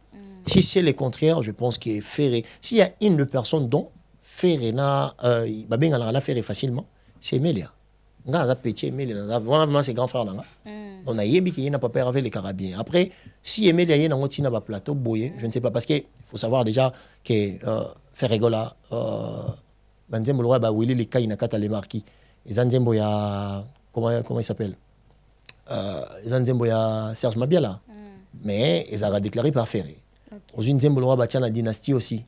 Si c'est le contraire, je pense que Ferré. S'il y a une personne dont Ferré n'a Ferré facilement, c'est Emelia. Vraiment, c'est grand frère. On a yébi qui n'a pas peur avec les Carabiens. Après, si Emelia y a un plateau, je ne sais pas, parce qu'il faut savoir déjà que Ferregola, Banzembo Loi, Willy les Kaina Kata les Marquis, et Zanzembo ya comment il s'appelle Zanzembo ya Serge Mabiala. Mais ils ont déclaré par Ferré. Aux Nzembo Loi, la dynastie aussi.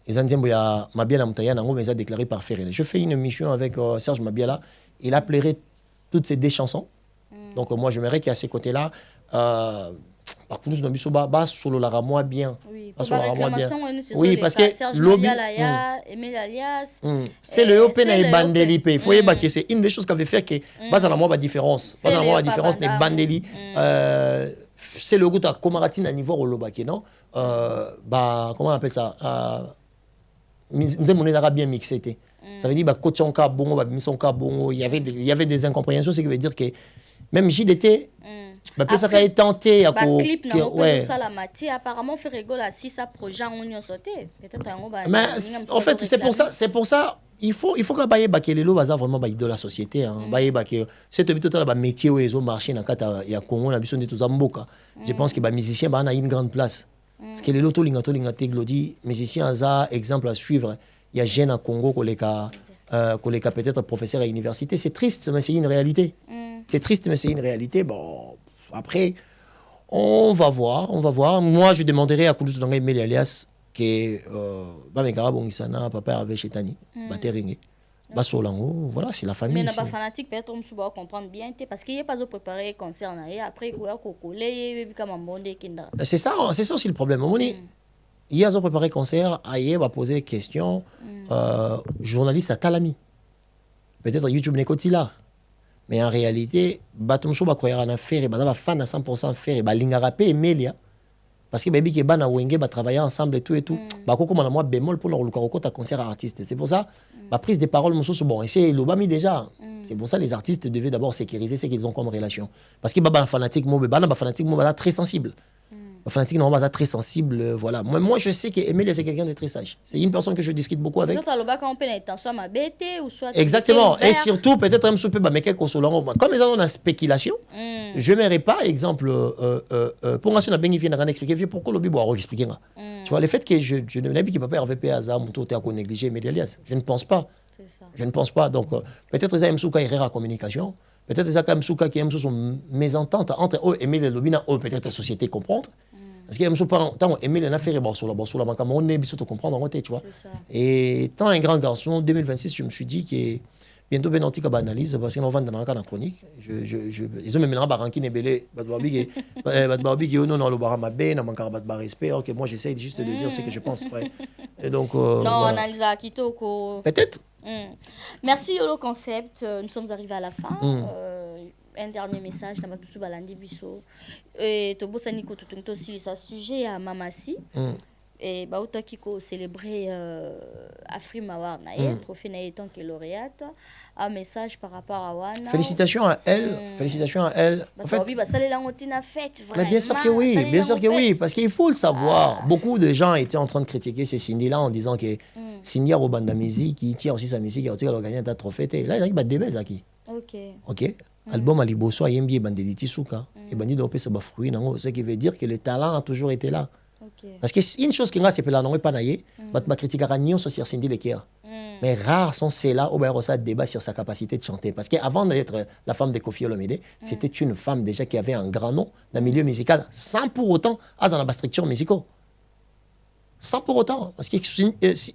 Et Zanzembo ya Mabiala Moutaya, mais ils ont déclaré par Ferré. Je fais une mission avec Serge Mabiala. Il a plairé toutes ces deux chansons. Donc moi, j'aimerais qu'à ces côtés-là, par contre, nous sommes solo la moi bien. Oui, oui, parce que lobby, c'est le open et bandeli. Il faut que c'est une des choses qui avait fait que base à la moi la différence. Base à la moi la différence n'est bandeli. C'est le goût à Komaratine à niveau au lobaki, non? Comment on appelle ça? Nous avons bien mixé. Ça veut dire il y avait des incompréhensions, ce qui veut dire que même JDT, ça a été tenté à clip apparemment fait rigoler si ça projet on y sauté peut-être mais en fait c'est pour ça il faut que baye bakelelo baza vraiment de la société baye baké c'est total ba métier où ils ont marché dans kata ya Congo na biso de tous amboka. Je pense que ba musicien ba na une grande place parce que les loto linga teglodi musicien za exemple à suivre. Il y a jeune à Congo koleka peut-être professeur à l'université. C'est triste, mais c'est une réalité. C'est triste, mais c'est une réalité. Bon, après, on va voir. Moi, je demanderai à Kouloutou Danga Emeli alias que Bamekara Bongisana, Papa Hervé Chetani, Bateringue, Basolango, voilà, c'est la famille. Mais n'a pas fanatique, peut-être on peut comprendre bien, parce qu'il n'y a pas de préparer concert, après il y a cocolé, comme un bon kinda. C'est ça aussi le problème. Il y a un préparé concert, ailleurs va poser des questions. Journaliste à Talami. Peut-être YouTube n'est qu'au là. Mais en réalité, Batum Show va croire en affaire et va fan à 100% faire et linga rapé et Melia. Parce que baby qui bana wenge va travailler ensemble et tout. Bah comme on a moi bémol pour leur lucaro ta concert artiste. C'est pour ça ma prise de parole mon sous bon et c'est l'obami déjà. C'est pour ça les artistes devaient d'abord sécuriser ce qu'ils ont comme relation. Parce que baba fanatique mo bana fanatique mo très sensible. Fanatique normalement très sensible, voilà. Moi je sais que Emile c'est quelqu'un de très sage. C'est une personne que je discute beaucoup avec. Exactement. Et surtout peut-être un peu mais quelque chose comme ils ont une spéculation. Je n'aimerais pas exemple pour moi si on a bien expliquer pourquoi le bibo expliquer. Tu vois le fait que je ne n'ai pas peur avec PAZA mon tout à négliger Medialias. Je ne pense pas. Je ne pense pas donc peut-être ils ont souka erreur à communication. Peut-être qu'ils ont quand même souka qui aiment son mésentente entre eux et Emile Lobina ou peut-être la société comprendre. Parce qu'il y a un tant Emile n'a fait sur la banque on est bien comprendre en côté tu vois. Et tant un grand garçon 2026 je me suis dit que bientôt Benanti va analyse parce qu'on va dans la chronique ils ont même là baranki nebelé badbabi qui non le barama ben na manka bat respect OK moi j'essaie juste de dire ce que je pense et donc non analyse à Kitoko peut-être. Merci Yolo Concept, nous sommes arrivés à la fin. Un dernier message dans tout balandi biso et to bosani ko tutunto si ça sujet à Mamasi et ba utaki ko célébrer Afrima War na trophée na étant que lauréate un message par rapport à Wana. Félicitations à elle, en fait mais bien sûr que oui parce qu'il faut le savoir. Beaucoup de gens étaient en train de critiquer ce Cindy là en disant que Cindy Robanda musique qui tire aussi sa musique et a gagné un trophée là il a des belles Zaki. OK. Album à Liboso, Yembi et Bandediti Souka. Et Bandi de ça fruit, ce qui veut dire que le talent a toujours été là. Parce qu'une chose qui est là, c'est que la non est pas naïe, ma critique à Nyon sur Cindy Leker. Mais rares sont ceux-là où il y a débat sur sa capacité de chanter. Parce qu'avant d'être la femme de Kofi Olomide, c'était une femme déjà qui avait un grand nom dans le milieu musical, sans pour autant avoir une structure musicale. Sans pour autant. Parce que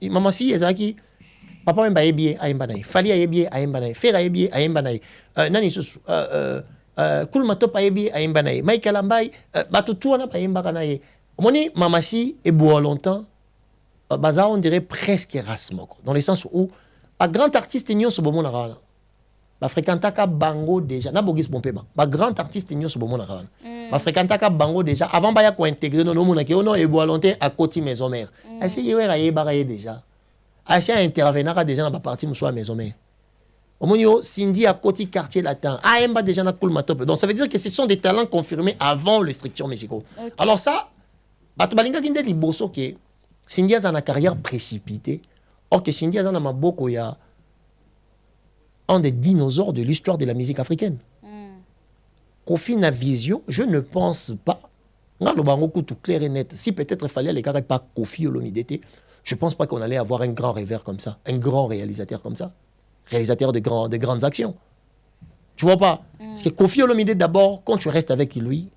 maman si, ezaki, papa même bayebié, aïmbanaï. Fali ayebié, aïmbanaï. Fer ayebié, aïmbanaï. Nani susu. Kulmatop ayebié, aïmbanaï. Michael Ambay, batutouana aïmbanaï. Moni, maman si, et boit longtemps, baza, on dirait presque Erasmo. Dans le sens où, un grand artiste, n'y a pas de monde. Ba fréquentaka bango déjà na bogis bompema ba grand artiste nyoso bomo na ravana ba fréquentaka bango déjà avant ba ya ko intégrer no mona ke ono e volonté à côté maison mère asi yewe ra yeba ra déjà asi intervenaka déjà na ba partie muso maison mère omonio Cindy à côté quartier latin emba déjà na cool matop donc ça veut dire que ce sont des talents confirmés avant les structures musicaux alors ça ba to balinga kinde liboso ke Cindy a une carrière précipitée or que Cindy a na maboko ya un des dinosaures de l'histoire de la musique africaine. Kofi na vision, je ne pense pas. Tout clair et net. Si peut-être il fallait les carrés pas Kofi Olomidé, je ne pense pas qu'on allait avoir un grand rêveur comme ça, un grand réalisateur comme ça, réalisateur de grandes actions. Tu vois pas? Parce que Kofi Olomidé, d'abord, quand tu restes avec lui,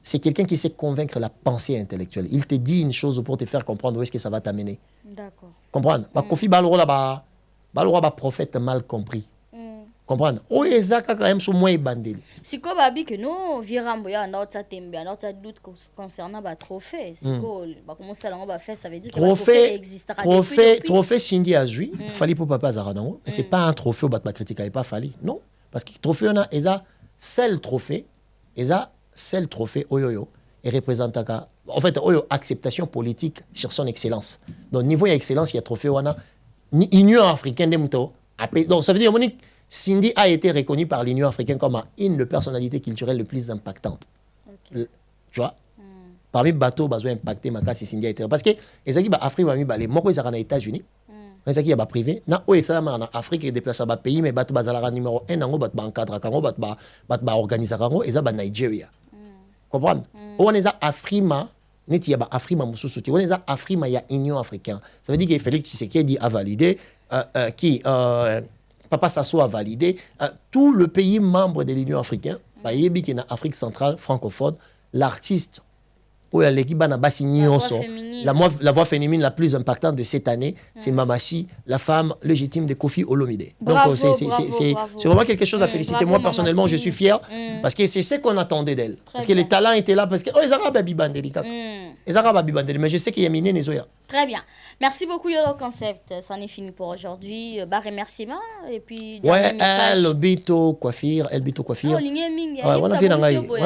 c'est quelqu'un qui sait convaincre la pensée intellectuelle. Il te dit une chose pour te faire comprendre où est-ce que ça va t'amener. D'accord. Comprendre? Kofi Baloro là-bas. Balora ba prophète mal compris. Comprendre? O ezaka quand même sous moi bandeli. Si ko babi que nous virambo ya na otsa tembe, na otsa doute concernant ba trophée. Si ko ba commencer à ba faire ça veut dire que le trophée existera depuis. Trophée Cindy Azui, fali pour papa Zaranango, mais c'est pas un trophée au bat critique pas fali. Non, parce que trophée on a eza seul trophée oyoyo et représentaka en fait oyo acceptation politique sur son excellence. Donc niveau y a excellence, il y a trophée on a Union africaine de Mouto. Donc ça veut dire Monique Cindy a été reconnue par l'Union africaine comme une des personnalités culturelles les plus impactantes. Tu vois? Parmi les bateaux, ils ont impacté ma casse Cindy a été. Parce que les Afrique, les Moko, ils sont aux États-Unis. Les Afrique, ils sont privés. Ils sont en Afrique, ils déplacent dans pays, mais ils sont numéro 1, ils sont encadrés, ils sont organisés, ils sont au Nigeria. Comprendre? On est à Afrima. Neti ya ba Afrima mususu ti oneza Afrima ya Union africaine. Ça veut dire que Félix Tshisekedi a validé Papa Sassou a validé tout le pays membre de l'Union africaine. Ba yebi ki na Afrique centrale francophone l'artiste ou l'équipe na basi nyonso la voix féminine la plus impactante de cette année, c'est Mamachi, la femme légitime de Kofi Olomidé. Donc c'est vraiment quelque chose à féliciter. Moi personnellement, je suis fier parce que c'est ce qu'on attendait d'elle. Parce que les talents étaient là parce que les Arabes babibandeli mais je sais qu'il y a miné Nezoya. Très bien. Merci beaucoup Yolo Concept. Ça en est fini pour aujourd'hui. Remerciement et puis Elbito Coiffure. On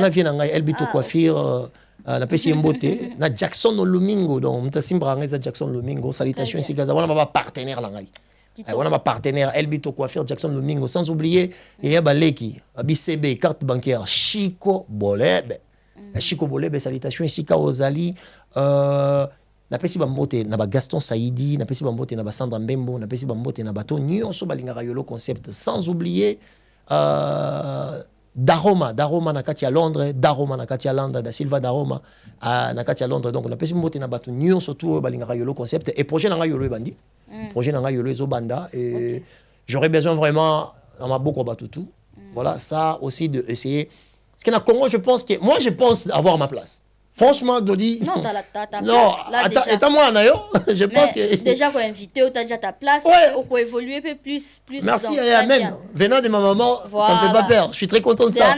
a vu Elbito Coiffure. Na pesi mbote na Jackson Lomingo donc mtasimba ngeza Jackson Lomingo salutation ici gaza wana ba partenaire la ngai wana ba partenaire Elbito Coiffure Jackson Lomingo sans oublier il y a baleki BCB carte bancaire Chico Bolebe salutation ici ka Ozali na pesi bambote na ba Gaston Saidi na pesi bambote na ba Sandra Mbembo na pesi bambote na bato nyonso balingaka Yolo Concept sans oublier Daroma na kati ya Londres, Daroma na kati ya Londres, da Silva Daroma na kati ya Londres. Donc on a pesi mbote na batu nyon surtout balingaka Yolo Concept et projet nanga Yolo bandi. Projet nanga Yolo ezobanda et j'aurais besoin vraiment dans ma beaucoup batutu. Voilà, ça aussi de essayer parce que na Congo je pense avoir ma place. Franchement, Dodi. Non, t'as ta place. Non, attends-moi, Nayo. Je pense que. Déjà, pour inviter, t'as déjà ta place. Ouais. Pour évoluer un peu plus. Merci, et amen. Venant de ma maman, voilà. Ça me fait pas peur. Je suis très content de ça.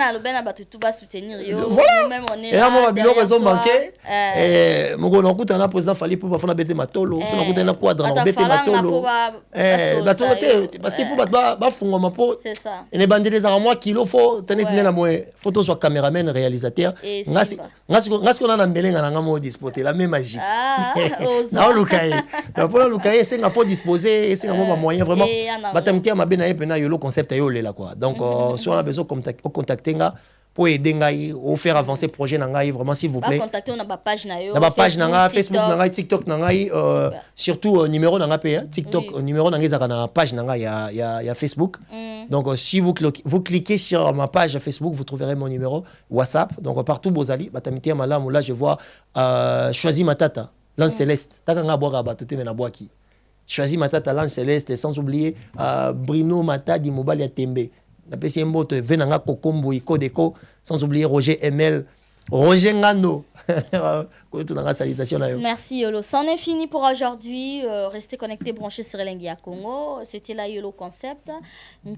Tout va soutenir. Voilà. Même on est là. Et à moi, ma bilo raison manqué. Et mon gros, on coûte un président, fallait pour faire bêter ma tolo. On coûte un quadre, on bêter ma tolo. Parce qu'il faut battre fond ma peau. C'est ça. Et les bandits les armoires qu'il faut, tenez la moelle. Photo sur caméraman, réalisateur. On a mbelé ngana ngamo disposer la même magie. Na olukaye. Na pona olukaye c'est nga faut disposer c'est nga moyen vraiment. Batamtia mabena epena Yolo Concept ayolela quoi. Donc si on a besoin contacter nga pour aider ngai ou faire avancer projet na ngai vraiment s'il vous plaît. Contacter on a ba page na yo. Na ba page na nga Facebook na ngai TikTok na ngai surtout numéro na nga pe TikTok numéro na ngai zaka na page na ngai ya Facebook. Donc si vous cliquez sur ma page Facebook, vous trouverez mon numéro WhatsApp. Donc partout Bozali, Batamiti Malam là je vois Choisis Matata, l'ange céleste. Takanga boira batute na boaki. Choisis Matata, l'ange céleste sans oublier Bruno Matadi Mobali Tembe. Na pesi mbote venanga kokombo ikodeko sans oublier Roger ML Roger Ngano. Salutation là. Merci Yolo. C'en est fini pour aujourd'hui. Restez connectés, branchés sur Elengia Congo. C'était la Yolo Concept.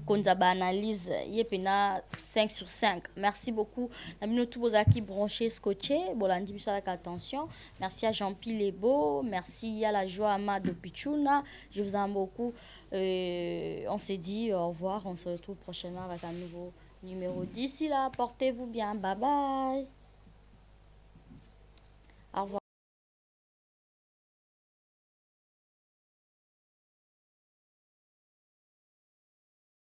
Konzaba analyse. Yepena 5 sur 5. Merci beaucoup. Namino tous vos acquis branchés, scotchés. Bolandi bis avec attention. Merci à Jean-Pierre Lebo. Merci à la joie Amado Pichuna. Je vous aime beaucoup. On s'est dit au revoir. On se retrouve prochainement avec un nouveau numéro. D'ici là, portez-vous bien. Bye bye. Au revoir.